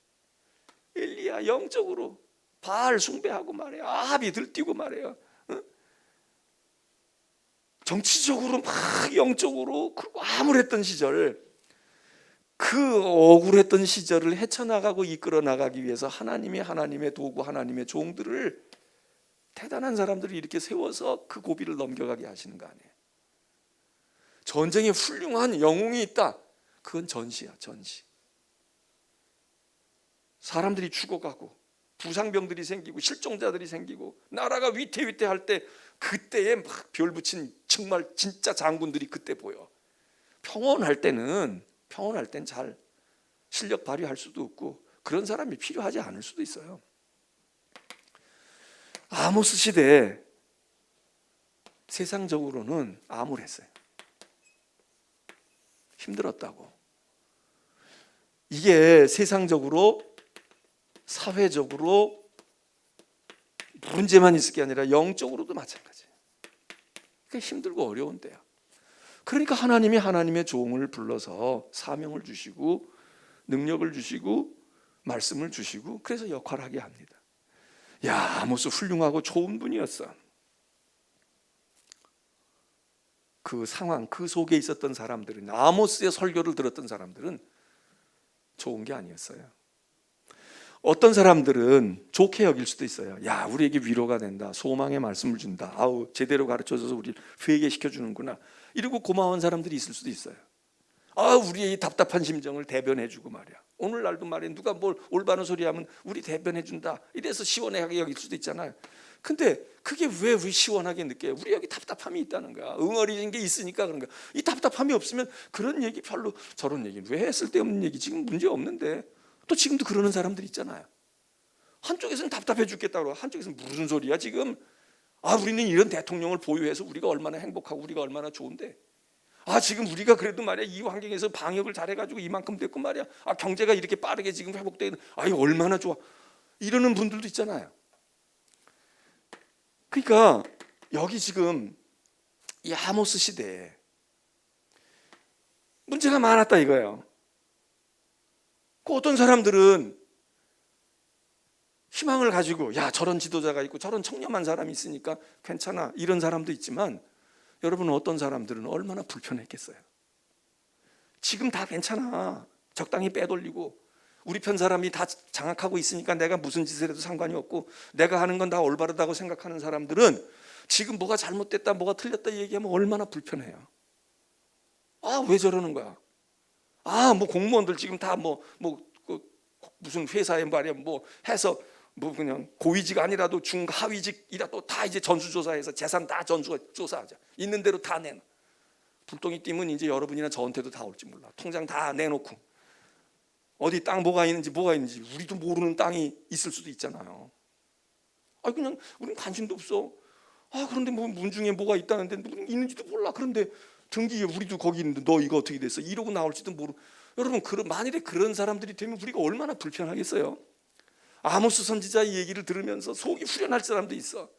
엘리야 영적으로 바알 숭배하고 말이에요. 아합이 들뛰고 말이에요. 정치적으로 막 영적으로 그리고 암울했던 시절, 그 억울했던 시절을 헤쳐나가고 이끌어 나가기 위해서 하나님이 하나님의 도구, 하나님의 종들을, 대단한 사람들을 이렇게 세워서 그 고비를 넘겨가게 하시는 거 아니에요. 전쟁에 훌륭한 영웅이 있다, 그건 전시야, 전시. 사람들이 죽어가고 부상병들이 생기고 실종자들이 생기고 나라가 위태위태할 때, 그때에 막 별 붙인 정말 진짜 장군들이 그때 보여. 평온할 땐 잘 실력 발휘할 수도 없고 그런 사람이 필요하지 않을 수도 있어요. 아모스 시대에 세상적으로는 암울했어요. 힘들었다고. 이게 세상적으로, 사회적으로 문제만 있을 게 아니라 영적으로도 마찬가지예요. 그게 힘들고 어려운 때야. 그러니까 하나님이 하나님의 종을 불러서 사명을 주시고 능력을 주시고 말씀을 주시고 그래서 역할하게 합니다. 야, 아모스 훌륭하고 좋은 분이었어. 그 상황, 그 속에 있었던 사람들은, 아모스의 설교를 들었던 사람들은 좋은 게 아니었어요. 어떤 사람들은 좋게 여길 수도 있어요. 야, 우리에게 위로가 된다, 소망의 말씀을 준다, 아우 제대로 가르쳐줘서 우리를 회개시켜 주는구나, 이러고 고마운 사람들이 있을 수도 있어요. 아, 우리의 이 답답한 심정을 대변해주고 말이야. 오늘날도 말이야, 누가 뭘 올바른 소리 하면 우리 대변해준다, 이래서 시원하게 여길 수도 있잖아요. 근데 그게 왜 우리 시원하게 느껴요? 우리 여기 답답함이 있다는 거야. 응어리진 게 있으니까 그런 거야. 이 답답함이 없으면 그런 얘기 별로, 저런 얘기는 왜 했을 때 없는 얘기, 지금 문제 없는데. 또 지금도 그러는 사람들 있잖아요. 한쪽에서는 답답해 죽겠다고, 한쪽에서는 무슨 소리야 지금. 아, 우리는 이런 대통령을 보유해서 우리가 얼마나 행복하고 우리가 얼마나 좋은데. 아, 지금 우리가 그래도 말이야 이 환경에서 방역을 잘해가지고 이만큼 됐고 말이야. 아, 경제가 이렇게 빠르게 지금 회복되는, 아이 얼마나 좋아, 이러는 분들도 있잖아요. 그러니까 여기 지금 이 아모스 시대에 문제가 많았다 이거예요. 그 어떤 사람들은 희망을 가지고, 야, 저런 지도자가 있고 저런 청렴한 사람이 있으니까 괜찮아, 이런 사람도 있지만, 여러분 어떤 사람들은 얼마나 불편했겠어요. 지금 다 괜찮아, 적당히 빼돌리고 우리 편 사람이 다 장악하고 있으니까 내가 무슨 짓을 해도 상관이 없고 내가 하는 건 다 올바르다고 생각하는 사람들은 지금 뭐가 잘못됐다, 뭐가 틀렸다 얘기하면 얼마나 불편해요. 아, 왜 저러는 거야. 아, 뭐 공무원들 지금 다 무슨 회사에 말이야 뭐 해서 뭐 그냥 고위직 아니라도 중하위직이라도 다 이제 전수조사해서 재산 다 전수조사하자, 있는 대로 다 내놔. 불똥이 뛰면 이제 여러분이나 저한테도 다 올지 몰라. 통장 다 내놓고 어디 땅 뭐가 있는지 우리도 모르는 땅이 있을 수도 있잖아요. 아 그냥 우리는 관심도 없어. 아 그런데 뭐 문중에 뭐가 있다는데 있는지도 몰라. 그런데 등기에 우리도 거기 있는데 너 이거 어떻게 됐어? 이러고 나올지도 모르. 여러분 만일에 그런 사람들이 되면 우리가 얼마나 불편하겠어요? 아모스 선지자 이 얘기를 들으면서 속이 후련할 사람도 있어.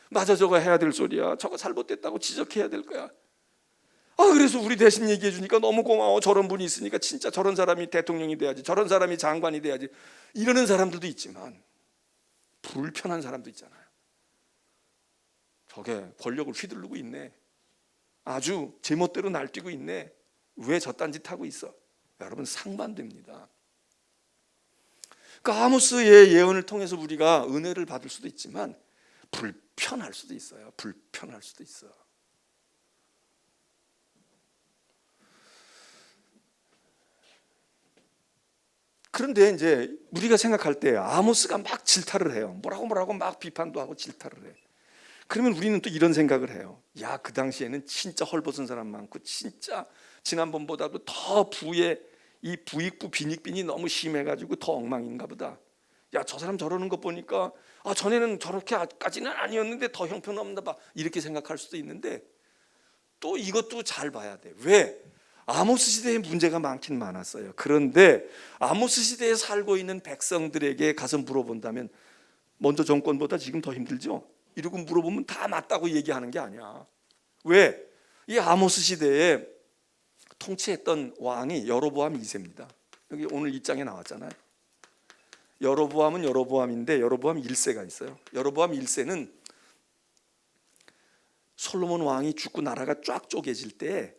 맞아, 저거 해야 될 소리야. 저거 잘못됐다고 지적해야 될 거야. 아 그래서 우리 대신 얘기해 주니까 너무 고마워. 저런 분이 있으니까 진짜 저런 사람이 대통령이 돼야지, 저런 사람이 장관이 돼야지, 이러는 사람들도 있지만 불편한 사람도 있잖아요. 저게 권력을 휘두르고 있네, 아주 제멋대로 날뛰고 있네, 왜 저딴 짓 하고 있어? 여러분 상반됩니다. 그러니까 아모스의 예언을 통해서 우리가 은혜를 받을 수도 있지만 불편할 수도 있어요. 불편할 수도 있어. 그런데 이제 우리가 생각할 때 아모스가 막 질타를 해요. 뭐라고 막 비판도 하고 질타를 해. 그러면 우리는 또 이런 생각을 해요. 야, 그 당시에는 진짜 헐벗은 사람 많고 진짜 지난번보다도 더 이 부익부 빈익빈이 너무 심해가지고 더 엉망인가 보다. 야, 저 사람 저러는 거 보니까 아, 전에는 저렇게까지는 아니었는데 더 형편없나 봐, 이렇게 생각할 수도 있는데 또 이것도 잘 봐야 돼. 왜? 아모스 시대에 문제가 많긴 많았어요. 그런데 아모스 시대에 살고 있는 백성들에게 가서 물어본다면 먼저 정권보다 지금 더 힘들죠? 이러고 물어보면 다 맞다고 얘기하는 게 아니야. 왜? 이 아모스 시대에 통치했던 왕이 여로보암 2세입니다. 여기 오늘 이 장에 나왔잖아요. 여로보암은 여로보암인데 여로보암 1세가 있어요. 여로보암 1세는 솔로몬 왕이 죽고 나라가 쫙 쪼개질 때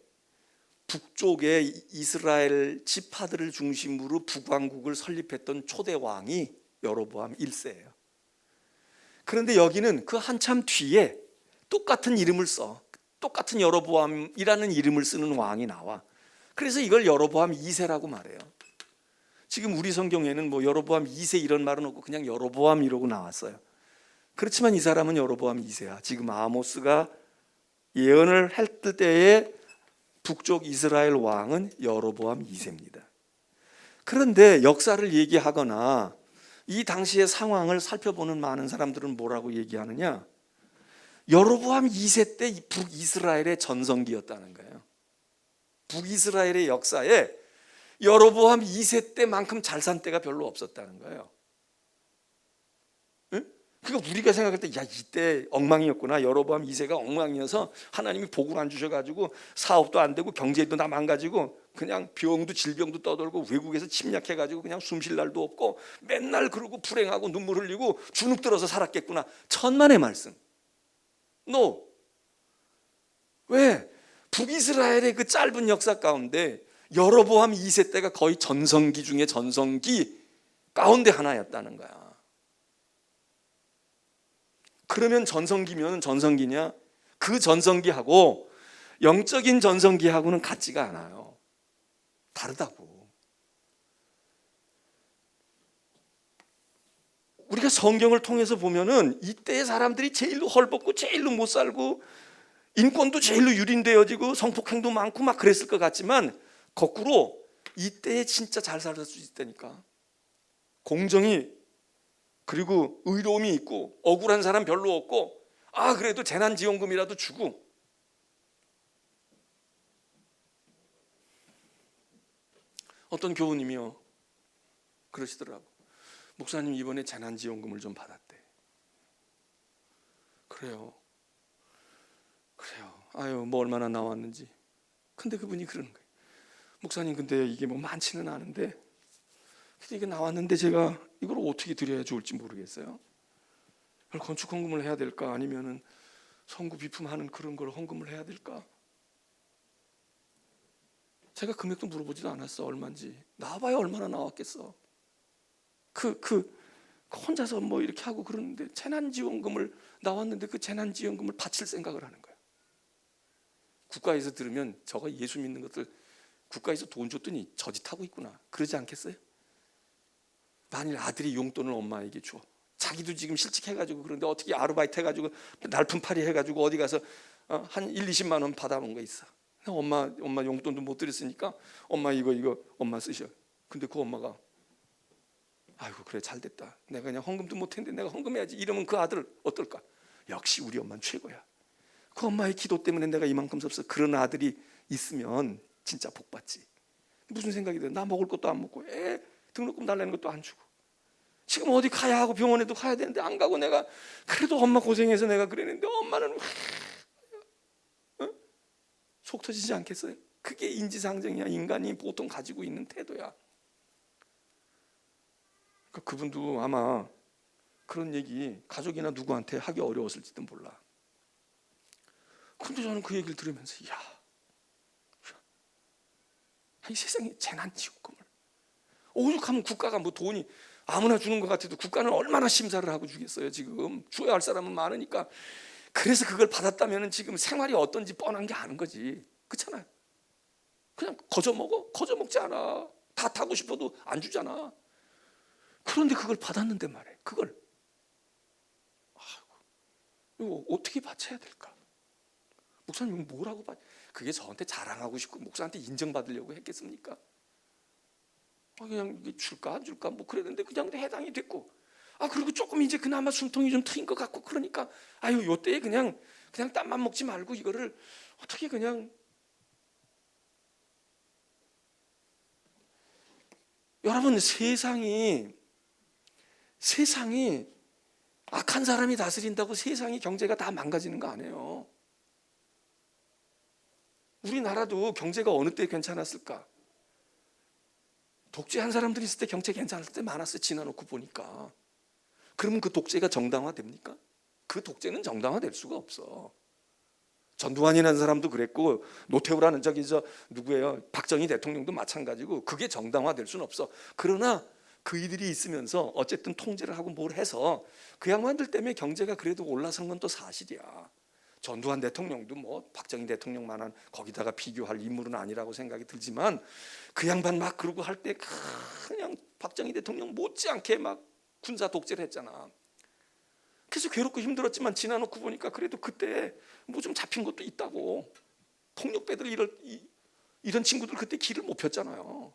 북쪽에 이스라엘 지파들을 중심으로 북왕국을 설립했던 초대 왕이 여로보암 1세예요. 그런데 여기는 그 한참 뒤에 똑같은 이름을 써. 똑같은 여로보암이라는 이름을 쓰는 왕이 나와. 그래서 이걸 여로보암 2세라고 말해요. 지금 우리 성경에는 뭐 여로보암 2세 이런 말은 없고 그냥 여로보암 이러고 나왔어요. 그렇지만 이 사람은 여로보암 2세야. 지금 아모스가 예언을 할 때에 북쪽 이스라엘 왕은 여로보암 2세입니다. 그런데 역사를 얘기하거나 이 당시의 상황을 살펴보는 많은 사람들은 뭐라고 얘기하느냐? 여로보암 2세 때 북이스라엘의 전성기였다는 거예요. 북이스라엘의 역사에 여로보암 2세 때만큼 잘 산 때가 별로 없었다는 거예요. 응? 그러니까 우리가 생각할 때 야, 이때 엉망이었구나. 여로보암 2세가 엉망이어서 하나님이 복을 안 주셔가지고 사업도 안 되고 경제도 다 망가지고 그냥 병도 질병도 떠돌고 외국에서 침략해가지고 그냥 숨 쉴 날도 없고 맨날 그러고 불행하고 눈물 흘리고 주눅 들어서 살았겠구나. 천만의 말씀. No. 왜? 북이스라엘의 그 짧은 역사 가운데 여로보암 2세 때가 거의 전성기 중에 전성기 가운데 하나였다는 거야. 그러면 전성기면 전성기냐? 그 전성기하고 영적인 전성기하고는 같지가 않아요. 다르다고. 우리가 성경을 통해서 보면은 이때의 사람들이 제일로 헐벗고 제일로 못 살고 인권도 제일로 유린되어지고 성폭행도 많고 막 그랬을 것 같지만 거꾸로 이때에 진짜 잘 살 수 있다니까. 공정이 그리고 의로움이 있고 억울한 사람 별로 없고 아 그래도 재난지원금이라도 주고. 어떤 교우님이요 그러시더라고. 목사님 이번에 재난지원금을 좀 받았대. 그래요. 아유 뭐 얼마나 나왔는지. 근데 그분이 그러는 거예요. 목사님 근데 이게 뭐 많지는 않은데 근데 이게 나왔는데 제가 이걸 어떻게 드려야 좋을지 모르겠어요. 건축 헌금을 해야 될까 아니면은 성구 비품하는 그런 걸 헌금을 해야 될까? 제가 금액도 물어보지도 않았어. 얼마인지. 나와봐야 얼마나 나왔겠어. 혼자서 뭐 이렇게 하고 그러는데 재난지원금을 나왔는데 그 재난지원금을 바칠 생각을 하는 거야. 국가에서 들으면 저거 예수 믿는 것들 국가에서 돈 줬더니 저짓하고 있구나 그러지 않겠어요? 만일 아들이 용돈을 엄마에게 줘. 자기도 지금 실직해가지고 그런데 어떻게 아르바이트 해가지고 날품팔이 해가지고 어디 가서 한 1, 20만 원 받아온 거 있어. 엄마 용돈도 못 드렸으니까 엄마 이거 엄마 쓰셔. 근데 그 엄마가 아이고 그래 잘됐다. 내가 그냥 헌금도 못했는데 내가 헌금해야지. 이러면 그 아들 어떨까? 역시 우리 엄마는 최고야. 그 엄마의 기도 때문에 내가 이만큼 섰어. 그런 아들이 있으면 진짜 복 받지. 무슨 생각이 돼? 나 먹을 것도 안 먹고 애 등록금 달라는 것도 안 주고 지금 어디 가야 하고 병원에도 가야 되는데 안 가고 내가 그래도 엄마 고생해서 내가 그랬는데 엄마는 속 터지지 않겠어요? 그게 인지상정이야. 인간이 보통 가지고 있는 태도야. 그러니까 그분도 아마 그런 얘기 가족이나 누구한테 하기 어려웠을지도 몰라. 근데 저는 그 얘기를 들으면서 이 세상에 재난지원금을 오죽하면 국가가 뭐 돈이 아무나 주는 것 같아도 국가는 얼마나 심사를 하고 주겠어요. 지금 줘야 할 사람은 많으니까. 그래서 그걸 받았다면 지금 생활이 어떤지 뻔한 게 아는 거지. 그렇잖아요. 그냥 거저 먹어? 거저 먹지 않아. 다 타고 싶어도 안 주잖아. 그런데 그걸 받았는데 말이에요. 그걸 이거 어떻게 바쳐야 될까? 목사님 뭐라고 받? 그게 저한테 자랑하고 싶고 목사한테 인정받으려고 했겠습니까? 그냥 줄까 안 줄까 뭐 그랬는데 그냥 해당이 됐고, 그리고 조금 이제 그나마 숨통이 좀 트인 것 같고 그러니까 요때에 그냥 땀만 먹지 말고 이거를 어떻게 그냥. 여러분 세상이 악한 사람이 다스린다고 세상이 경제가 다 망가지는 거 아니에요. 우리나라도 경제가 어느 때 괜찮았을까? 독재한 사람들이 있을 때 경제 괜찮을 때 많았어요. 지나놓고 보니까. 그러면 그 독재가 정당화됩니까? 그 독재는 정당화될 수가 없어. 전두환이라는 사람도 그랬고 노태우라는 누구예요? 박정희 대통령도 마찬가지고 그게 정당화될 수는 없어. 그러나 그이들이 있으면서 어쨌든 통제를 하고 뭘 해서 그 양반들 때문에 경제가 그래도 올라선 건 또 사실이야. 전두환 대통령도 뭐 박정희 대통령만한 거기다가 비교할 인물은 아니라고 생각이 들지만 그 양반 막 그러고 할 때 그냥 박정희 대통령 못지않게 막 군사 독재를 했잖아. 그래서 괴롭고 힘들었지만 지나놓고 보니까 그래도 그때 뭐 좀 잡힌 것도 있다고. 폭력배들 이런 친구들 그때 길을 못 폈잖아요.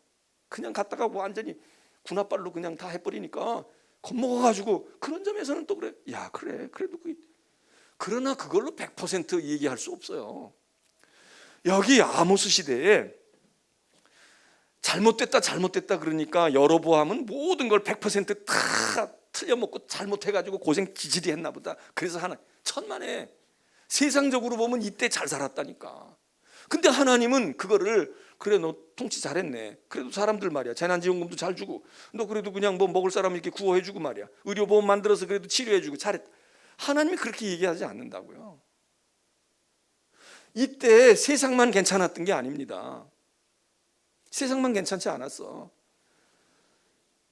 그냥 갔다가 완전히 군합발로 그냥 다 해버리니까 겁먹어가지고 그런 점에서는 또 그래. 그래 그래도 그러나 그걸로 100% 얘기할 수 없어요. 여기 아모스 시대에 잘못됐다 그러니까 여로보암은 모든 걸 100%다 틀려먹고 잘못해가지고 고생 지질이 했나 보다. 그래서 천만에 세상적으로 보면 이때 잘 살았다니까. 근데 하나님은 그거를 그래 너 통치 잘했네. 그래도 사람들 말이야 재난지원금도 잘 주고 너 그래도 그냥 뭐 먹을 사람 이렇게 구호해주고 말이야 의료보험 만들어서 그래도 치료해주고 잘했다. 하나님이 그렇게 얘기하지 않는다고요. 이때 세상만 괜찮았던 게 아닙니다. 세상만 괜찮지 않았어.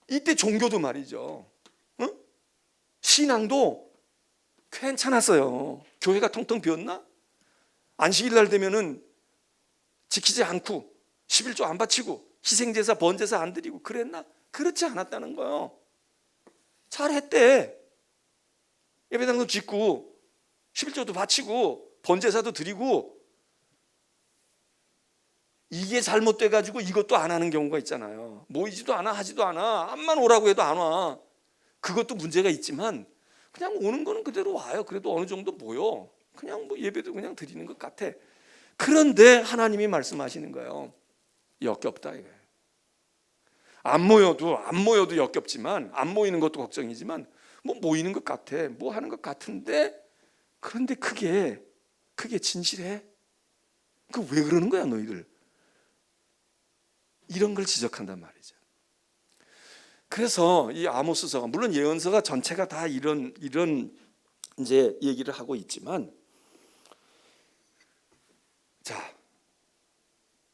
이때 종교도 말이죠. 신앙도 괜찮았어요. 교회가 텅텅 비었나? 안식일 날 되면은 지키지 않고 11조 안 바치고 희생제사 번제사 안 드리고 그랬나? 그렇지 않았다는 거예요. 잘했대. 예배당도 짓고 11조도 바치고 번제사도 드리고. 이게 잘못돼가지고 이것도 안 하는 경우가 있잖아요. 모이지도 않아 하지도 않아. 암만 오라고 해도 안 와. 그것도 문제가 있지만 그냥 오는 거는 그대로 와요. 그래도 어느 정도 모여. 그냥 뭐 예배도 그냥 드리는 것 같아. 그런데 하나님이 말씀하시는 거예요. 역겹다 이거예요. 안 모여도 역겹지만 안 모이는 것도 걱정이지만 뭐 모이는 것 같아. 뭐 하는 것 같은데 그런데 그게 진실해? 그 왜 그러는 거야 너희들? 이런 걸 지적한단 말이죠. 그래서 이 아모스서가 물론 예언서가 전체가 다 이런 이제 얘기를 하고 있지만 자,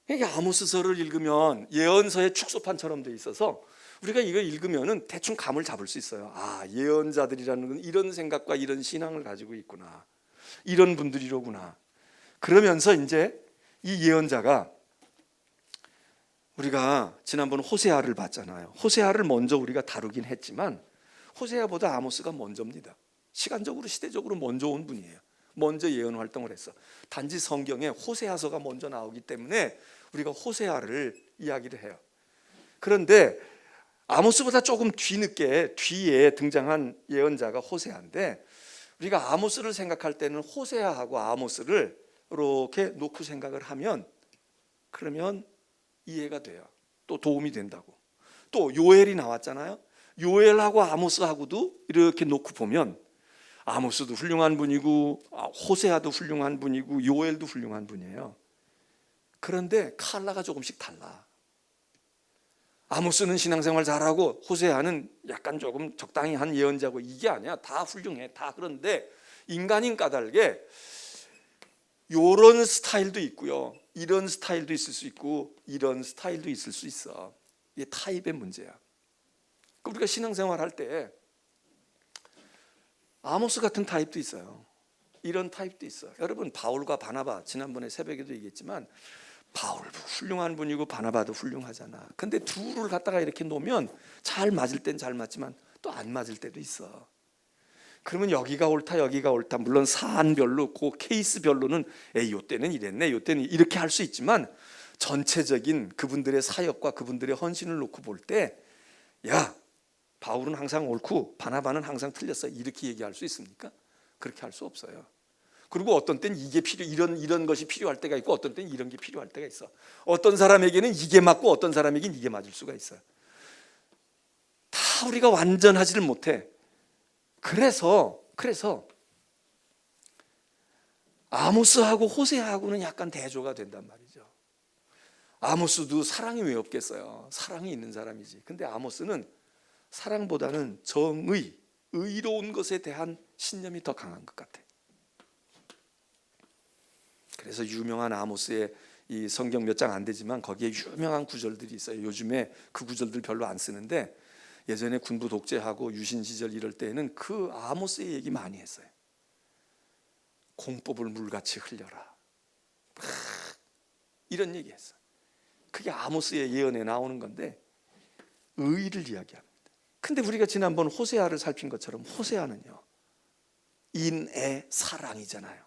이게 아모스서를 읽으면 예언서의 축소판처럼 돼 있어서 우리가 이걸 읽으면은 대충 감을 잡을 수 있어요. 예언자들이라는 건 이런 생각과 이런 신앙을 가지고 있구나. 이런 분들이로구나. 그러면서 이제 이 예언자가 우리가 지난번 호세아를 봤잖아요. 호세아를 먼저 우리가 다루긴 했지만 호세아보다 아모스가 먼저입니다. 시간적으로 시대적으로 먼저 온 분이에요. 먼저 예언 활동을 했어. 단지 성경에 호세아서가 먼저 나오기 때문에 우리가 호세아를 이야기를 해요. 그런데 아모스보다 조금 뒤에 등장한 예언자가 호세아인데, 우리가 아모스를 생각할 때는 호세아하고 아모스를 이렇게 놓고 생각을 하면 그러면 이해가 돼요. 또 도움이 된다고. 또 요엘이 나왔잖아요. 요엘하고 아모스하고도 이렇게 놓고 보면 아모스도 훌륭한 분이고 호세아도 훌륭한 분이고 요엘도 훌륭한 분이에요. 그런데 컬러가 조금씩 달라. 아모스는 신앙생활 잘하고 호세아는 약간 조금 적당히 한 예언자고, 이게 아니야. 다 훌륭해. 다. 그런데 인간인 까닭에 요런 스타일도 있고요, 이런 스타일도 있을 수 있고 이런 스타일도 있을 수 있어. 이게 타입의 문제야. 우리가 신앙생활 할 때 아모스 같은 타입도 있어요. 이런 타입도 있어. 여러분, 바울과 바나바, 지난번에 새벽에도 얘기했지만 바울도 훌륭한 분이고 바나바도 훌륭하잖아. 근데 둘을 갖다가 이렇게 놓으면 잘 맞을 땐 잘 맞지만 또 안 맞을 때도 있어. 그러면 여기가 옳다 여기가 옳다, 물론 사안별로 그 케이스별로는 요 때는 이랬네 요 때는 이렇게 할 수 있지만, 전체적인 그분들의 사역과 그분들의 헌신을 놓고 볼 때 야, 바울은 항상 옳고 바나바는 항상 틀렸어, 이렇게 얘기할 수 있습니까? 그렇게 할 수 없어요. 그리고 어떤 땐 이게 이런 것이 필요할 때가 있고 어떤 땐 이런 게 필요할 때가 있어. 어떤 사람에게는 이게 맞고 어떤 사람에게는 이게 맞을 수가 있어요. 다 우리가 완전하지를 못해. 그래서 아모스하고 호세아하고는 약간 대조가 된단 말이죠. 아모스도 사랑이 왜 없겠어요? 사랑이 있는 사람이지. 근데 아모스는 사랑보다는 정의, 의로운 것에 대한 신념이 더 강한 것 같아. 그래서 유명한 아모스의 이 성경 몇 장 안 되지만 거기에 유명한 구절들이 있어요. 요즘에 그 구절들 별로 안 쓰는데 예전에 군부 독재하고 유신 시절 이럴 때에는 그 아모스의 얘기 많이 했어요. 공법을 물같이 흘려라, 이런 얘기했어. 그게 아모스의 예언에 나오는 건데 의를 이야기합니다. 근데 우리가 지난번 호세아를 살핀 것처럼 호세아는요, 인의 사랑이잖아요.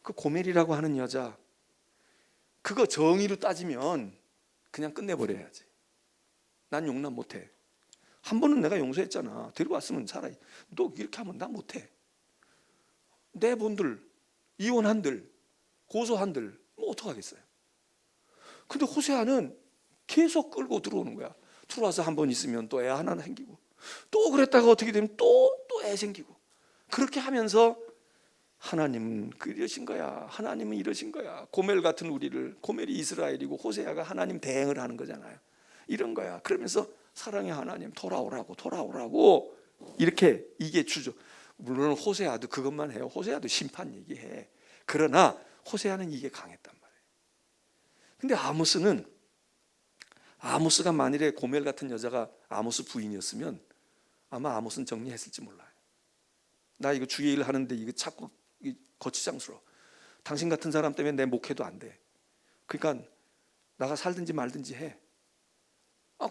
그 고멜이라고 하는 여자, 그거 정의로 따지면 그냥 끝내버려야지. 난 용납 못해. 한 번은 내가 용서했잖아. 데려왔으면 차라리. 너 이렇게 하면 나 못해. 내 본들, 이혼한들, 고소한들 뭐 어떡하겠어요. 근데 호세아는 계속 끌고 들어오는 거야. 들어와서 한 번 있으면 또 애 하나 생기고, 또 그랬다가 어떻게 되면 또 애 생기고, 그렇게 하면서 하나님은 이러신 거야, 하나님은 이러신 거야. 고멜 같은 우리를, 고멜이 이스라엘이고 호세아가 하나님 대행을 하는 거잖아요. 이런 거야. 그러면서 사랑의 하나님 돌아오라고 이렇게, 이게 주죠. 물론 호세아도 그것만 해요. 호세아도 심판 얘기해. 그러나 호세아는 이게 강했단 말이에요. 근데 아모스가 만일에 고멜 같은 여자가 아모스 부인이었으면 아마 아모스는 정리했을지 몰라요. 나 이거 주의 일 하는데 이거 자꾸 거추장스러워. 당신 같은 사람 때문에 내 목회도 안 돼. 그러니까 나가 살든지 말든지 해.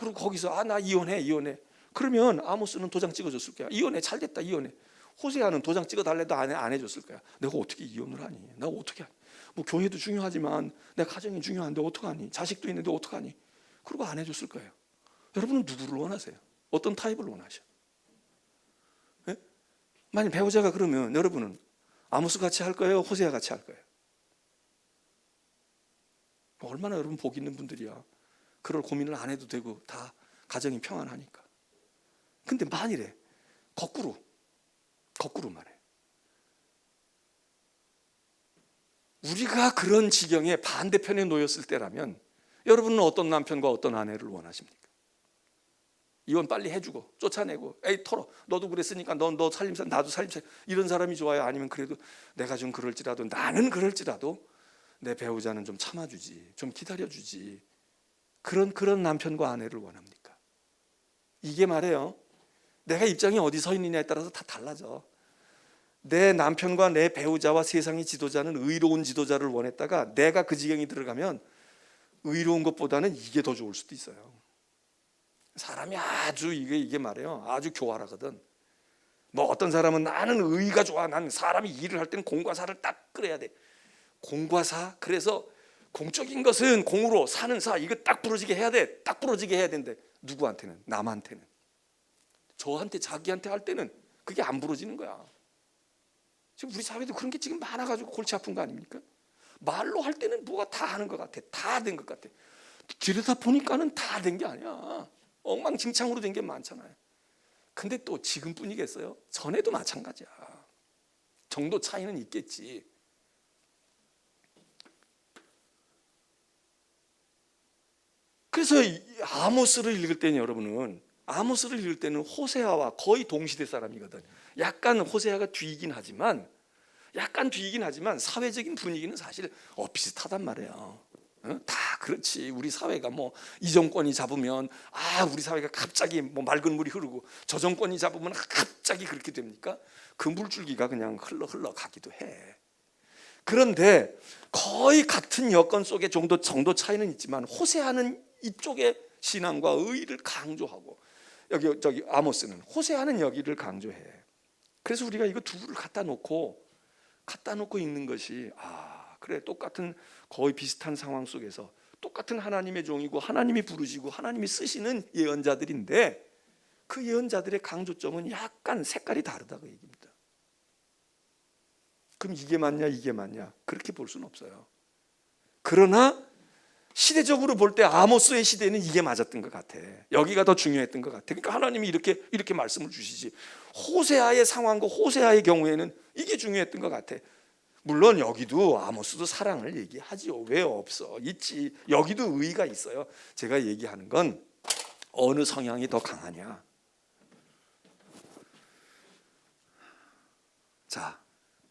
그리고 거기서 나 이혼해. 그러면 아모스는 도장 찍어줬을 거야. 이혼해, 잘됐다, 이혼해. 호세아는 도장 찍어달래도 안 해줬을 거야. 내가 어떻게 이혼을 하니? 내가 어떻게 하니? 뭐 교회도 중요하지만 내 가정이 중요한데 어떡하니? 자식도 있는데 어떡하니? 그리고 안 해줬을 거예요. 여러분은 누구를 원하세요? 어떤 타입을 원하셔? 네? 만약 배우자가 그러면 여러분은 아모스 같이 할 거예요? 호세아 같이 할 거예요? 얼마나 여러분 복 있는 분들이야. 그럴 고민을 안 해도 되고 다 가정이 평안하니까. 근데 만일에 거꾸로 말해, 우리가 그런 지경에 반대편에 놓였을 때라면 여러분은 어떤 남편과 어떤 아내를 원하십니까? 이혼 빨리 해주고 쫓아내고, 에이 털어, 너도 그랬으니까 너 살림살 나도 살림살, 이런 사람이 좋아요? 아니면 그래도 내가 좀 나는 그럴지라도 내 배우자는 좀 참아주지, 좀 기다려주지, 그런 남편과 아내를 원합니까? 이게 말이에요, 내가 입장이 어디 서 있느냐에 따라서 다 달라져. 내 남편과 내 배우자와 세상의 지도자는 의로운 지도자를 원했다가 내가 그 지경이 들어가면 의로운 것보다는 이게 더 좋을 수도 있어요. 사람이 아주 이게 말이에요, 아주 교활하거든. 뭐 어떤 사람은 나는 의가 좋아, 나는 사람이 일을 할 때는 공과 사를 딱 그래야 돼. 공과 사, 그래서 공적인 것은 공으로 사는 사, 이거 딱 부러지게 해야 돼. 딱 부러지게 해야 되는데 누구한테는? 남한테는. 저한테, 자기한테 할 때는 그게 안 부러지는 거야. 지금 우리 사회도 그런 게 지금 많아가지고 골치 아픈 거 아닙니까? 말로 할 때는 뭐가 다 하는 것 같아. 다 된 것 같아. 들여다 보니까는 다 된 게 아니야. 엉망진창으로 된 게 많잖아요. 근데 또 지금뿐이겠어요? 전에도 마찬가지야. 정도 차이는 있겠지. 그래서 아모스를 읽을 때는, 여러분은 아모스를 읽을 때는 호세아와 거의 동시대 사람이거든. 약간 호세아가 뒤이긴 하지만 사회적인 분위기는 사실 비슷하단 말이에요. 다 그렇지. 우리 사회가 뭐 이 정권이 잡으면 우리 사회가 갑자기 뭐 맑은 물이 흐르고, 저 정권이 잡으면 갑자기 그렇게 됩니까? 그 물줄기가 그냥 흘러 가기도 해. 그런데 거의 같은 여건 속에 정도 차이는 있지만, 호세아는 이쪽의 신앙과 의의를 강조하고, 저기 아모스는 호세아는 여기를 강조해. 그래서 우리가 이거 두 개를 갖다 놓고 읽는 것이, 그래, 똑같은 거의 비슷한 상황 속에서 똑같은 하나님의 종이고 하나님이 부르시고 하나님이 쓰시는 예언자들인데, 그 예언자들의 강조점은 약간 색깔이 다르다고 얘기입니다. 그럼 이게 맞냐 이게 맞냐, 그렇게 볼 수는 없어요. 그러나 시대적으로 볼 때 아모스의 시대는 이게 맞았던 것 같아. 여기가 더 중요했던 것 같아. 그러니까 하나님이 이렇게 말씀을 주시지. 호세아의 상황과 호세아의 경우에는 이게 중요했던 것 같아. 물론 여기도 아모스도 사랑을 얘기하지요. 왜 없어? 있지. 여기도 의의가 있어요. 제가 얘기하는 건 어느 성향이 더 강하냐. 자,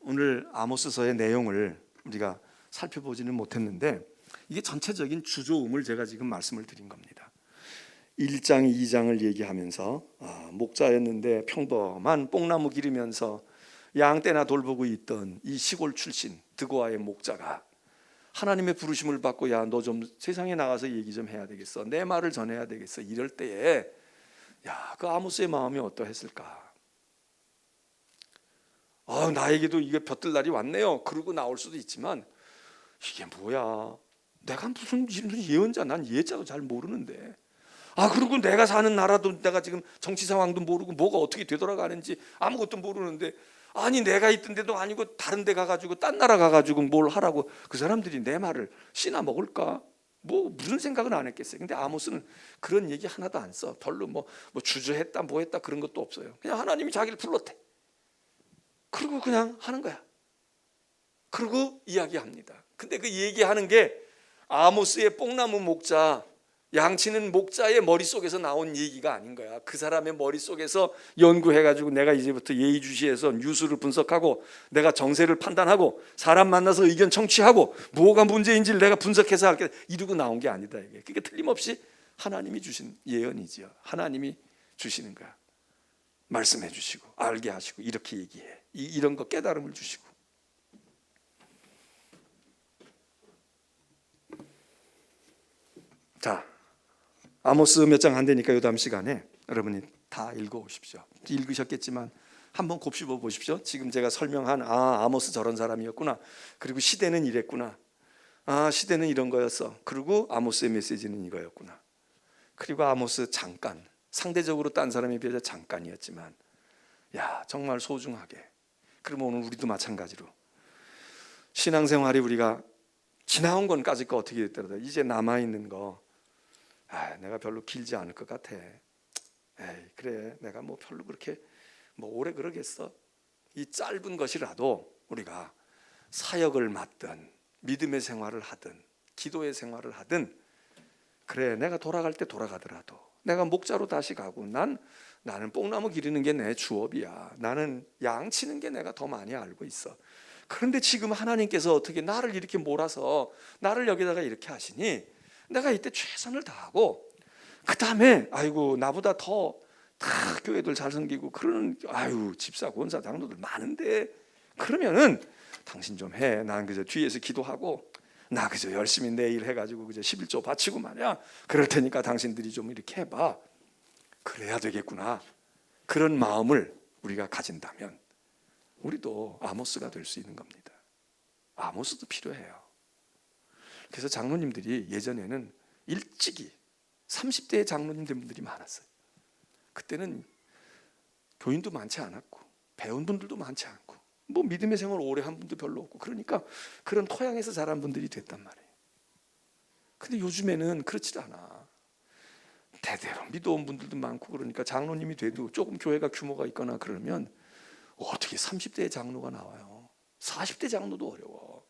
오늘 아모스서의 내용을 우리가 살펴보지는 못했는데, 이게 전체적인 주조음을 제가 지금 말씀을 드린 겁니다. 1장, 2장을 얘기하면서 목자였는데 평범한 뽕나무 기르면서 양떼나 돌보고 있던 이 시골 출신 드고아의 목자가 하나님의 부르심을 받고, 야, 너 좀 세상에 나가서 얘기 좀 해야 되겠어, 내 말을 전해야 되겠어, 이럴 때에 그 아모스의 마음이 어떠했을까? 나에게도 이게 볕들 날이 왔네요, 그러고 나올 수도 있지만, 이게 뭐야, 내가 무슨 예언자, 난 예자도 잘 모르는데, 그리고 내가 사는 나라도, 내가 지금 정치 상황도 모르고 뭐가 어떻게 되돌아가는지 아무것도 모르는데, 아니 내가 있던 데도 아니고 다른 데 가가지고 딴 나라 가가지고 뭘 하라고 그 사람들이 내 말을 씨나 먹을까? 뭐 무슨 생각은 안 했겠어요. 근데 아모스는 그런 얘기 하나도 안 써. 별로 뭐 주저했다 뭐 했다 그런 것도 없어요. 그냥 하나님이 자기를 불렀대. 그리고 그냥 하는 거야. 그리고 이야기합니다. 근데 그 얘기하는 게 아모스의 뽕나무 목자, 양치는 목자의 머릿속에서 나온 얘기가 아닌 거야. 그 사람의 머릿속에서 연구해가지고, 내가 이제부터 예의주시해서 뉴스를 분석하고, 내가 정세를 판단하고, 사람 만나서 의견 청취하고, 뭐가 문제인지를 내가 분석해서 할게, 이러고 나온 게 아니다 이게. 그게 틀림없이 하나님이 주신 예언이지요. 하나님이 주시는 거야. 말씀해 주시고 알게 하시고 이렇게 얘기해. 이런 거 깨달음을 주시고. 자, 아모스 몇 장 안 되니까 요 다음 시간에 여러분이 다 읽어오십시오. 읽으셨겠지만 한번 곱씹어 보십시오. 지금 제가 설명한 아모스 저런 사람이었구나, 그리고 시대는 이랬구나, 시대는 이런 거였어, 그리고 아모스의 메시지는 이거였구나. 그리고 아모스 잠깐, 상대적으로 딴 사람에 비해서 잠깐이었지만 정말 소중하게. 그러면 오늘 우리도 마찬가지로 신앙생활이 우리가 지나온 건까지 거 어떻게 됐더라도 이제 남아있는 거, 내가 별로 길지 않을 것 같아. 그래, 내가 뭐 별로 그렇게 뭐 오래 그러겠어. 이 짧은 것이라도 우리가 사역을 맡든 믿음의 생활을 하든 기도의 생활을 하든, 그래, 내가 돌아갈 때 돌아가더라도 내가 목자로 다시 가고, 나는 뽕나무 기르는 게 내 주업이야. 나는 양 치는 게 내가 더 많이 알고 있어. 그런데 지금 하나님께서 어떻게 나를 이렇게 몰아서 나를 여기다가 이렇게 하시니, 내가 이때 최선을 다하고, 그 다음에 나보다 더 다 교회들 잘 섬기고 그러는 집사 권사 장로들 많은데, 그러면은 당신 좀 해. 난 그저 뒤에서 기도하고, 나 그저 열심히 내 일 해가지고 그저 11조 바치고 말이야. 그럴 테니까 당신들이 좀 이렇게 해봐. 그래야 되겠구나. 그런 마음을 우리가 가진다면 우리도 아모스가 될 수 있는 겁니다. 아모스도 필요해요. 그래서 장로님들이 예전에는 일찍이 30대의 장로님 된 분들이 많았어요. 그때는 교인도 많지 않았고 배운 분들도 많지 않고 뭐 믿음의 생활 오래 한 분도 별로 없고, 그러니까 그런 토양에서 자란 분들이 됐단 말이에요. 근데 요즘에는 그렇지 않아. 대대로 믿어온 분들도 많고, 그러니까 장로님이 돼도 조금 교회가 규모가 있거나 그러면 어떻게 30대의 장로가 나와요. 40대 장로도 어려워.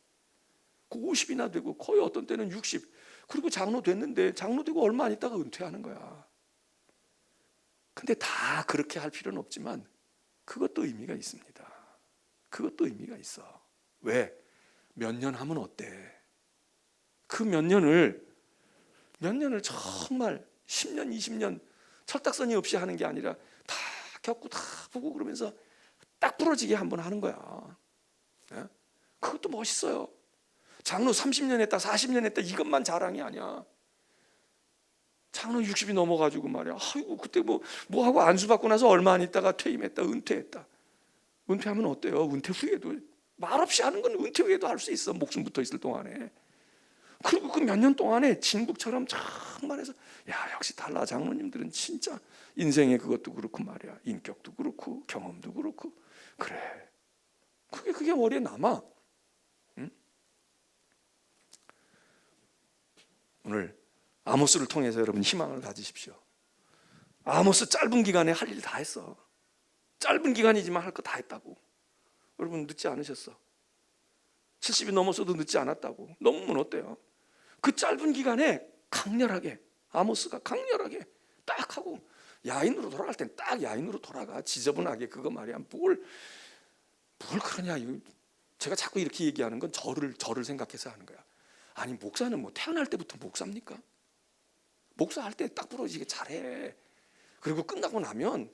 50이나 되고 거의 어떤 때는 60. 그리고 장로 됐는데 장로 되고 얼마 안 있다가 은퇴하는 거야. 근데 다 그렇게 할 필요는 없지만 그것도 의미가 있습니다. 그것도 의미가 있어. 왜? 몇 년 하면 어때? 그 몇 년을 정말 10년, 20년 철딱서니 없이 하는 게 아니라 다 겪고 다 보고 그러면서 딱 부러지게 한번 하는 거야. 예? 그것도 멋있어요. 장로 30년 했다, 40년 했다, 이것만 자랑이 아니야. 장로 60이 넘어가지고 말이야. 아이고, 그때 뭐 하고 안수받고 나서 얼마 안 있다가 퇴임했다, 은퇴했다. 은퇴하면 어때요? 은퇴 후에도 말없이 하는 건 은퇴 후에도 할 수 있어. 목숨 붙어 있을 동안에. 그리고 그 몇 년 동안에 진국처럼 정말 해서, 야, 역시 달라. 장로님들은 진짜 인생의 그것도 그렇고 말이야. 인격도 그렇고 경험도 그렇고. 그래. 그게 머리에 남아. 응? 오늘 아모스를 통해서 여러분 희망을 가지십시오. 아모스 짧은 기간에 할 일 다 했어. 짧은 기간이지만 할 거 다 했다고. 여러분 늦지 않으셨어. 70이 넘었어도 늦지 않았다고. 넘으면 어때요? 그 짧은 기간에 강렬하게, 아모스가 강렬하게 딱 하고, 야인으로 돌아갈 땐 딱 야인으로 돌아가. 지저분하게 그거 말이야. 뭘 그러냐. 제가 자꾸 이렇게 얘기하는 건 저를 생각해서 하는 거야. 아니, 목사는 뭐 태어날 때부터 목사입니까? 목사할 때 딱 부러지게 잘해. 그리고 끝나고 나면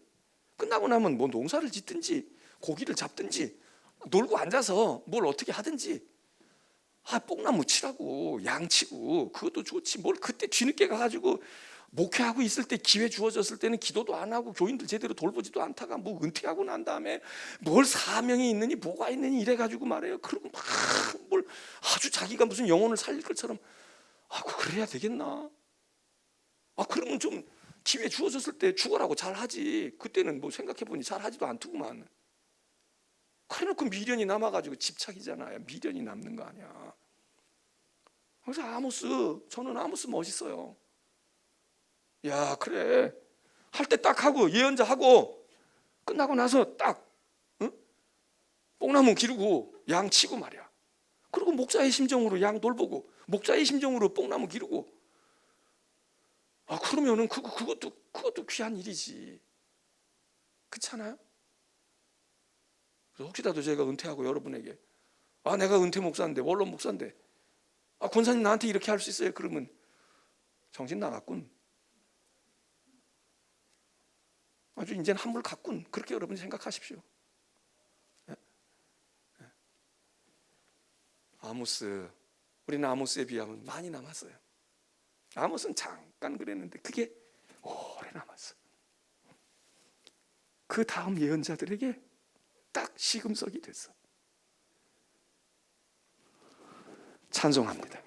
뭐 농사를 짓든지 고기를 잡든지 놀고 앉아서 뭘 어떻게 하든지, 뽕나무 치라고, 양 치고, 그것도 좋지. 뭘 그때 뒤늦게 가가지고 목회하고 있을 때 기회 주어졌을 때는 기도도 안 하고 교인들 제대로 돌보지도 않다가 뭐 은퇴하고 난 다음에 뭘 사명이 있느니 뭐가 있느니 이래가지고 말해요. 그리고 막 뭘 아주 자기가 무슨 영혼을 살릴 것처럼, 그래야 되겠나? 그러면 좀 기회 주어졌을 때 죽어라고 잘하지. 그때는 뭐 생각해보니 잘하지도 않더구만. 그래놓고 미련이 남아가지고 집착이잖아요. 미련이 남는 거 아니야. 그래서 저는 아모스 멋있어요. 야, 그래. 할 때 딱 하고 예언자 하고 끝나고 나서 딱 뽕나무 기르고 양 치고 말이야. 그리고 목사의 심정으로 양 돌보고 목사의 심정으로 뽕나무 기르고. 그러면은 그것도 귀한 일이지. 그렇잖아요? 그래서 혹시라도 제가 은퇴하고 여러분에게 내가 은퇴 목사인데, 원로 목사인데, 권사님 나한테 이렇게 할 수 있어요? 그러면 정신 나갔군. 아주 이제는 한물 갔군. 그렇게 여러분이 생각하십시오. 아모스, 우리는 아모스에 비하면 많이 남았어요. 아모스는 잠깐 그랬는데 그게 오래 남았어요. 그 다음 예언자들에게 딱 시금석이 됐어. 찬송합니다.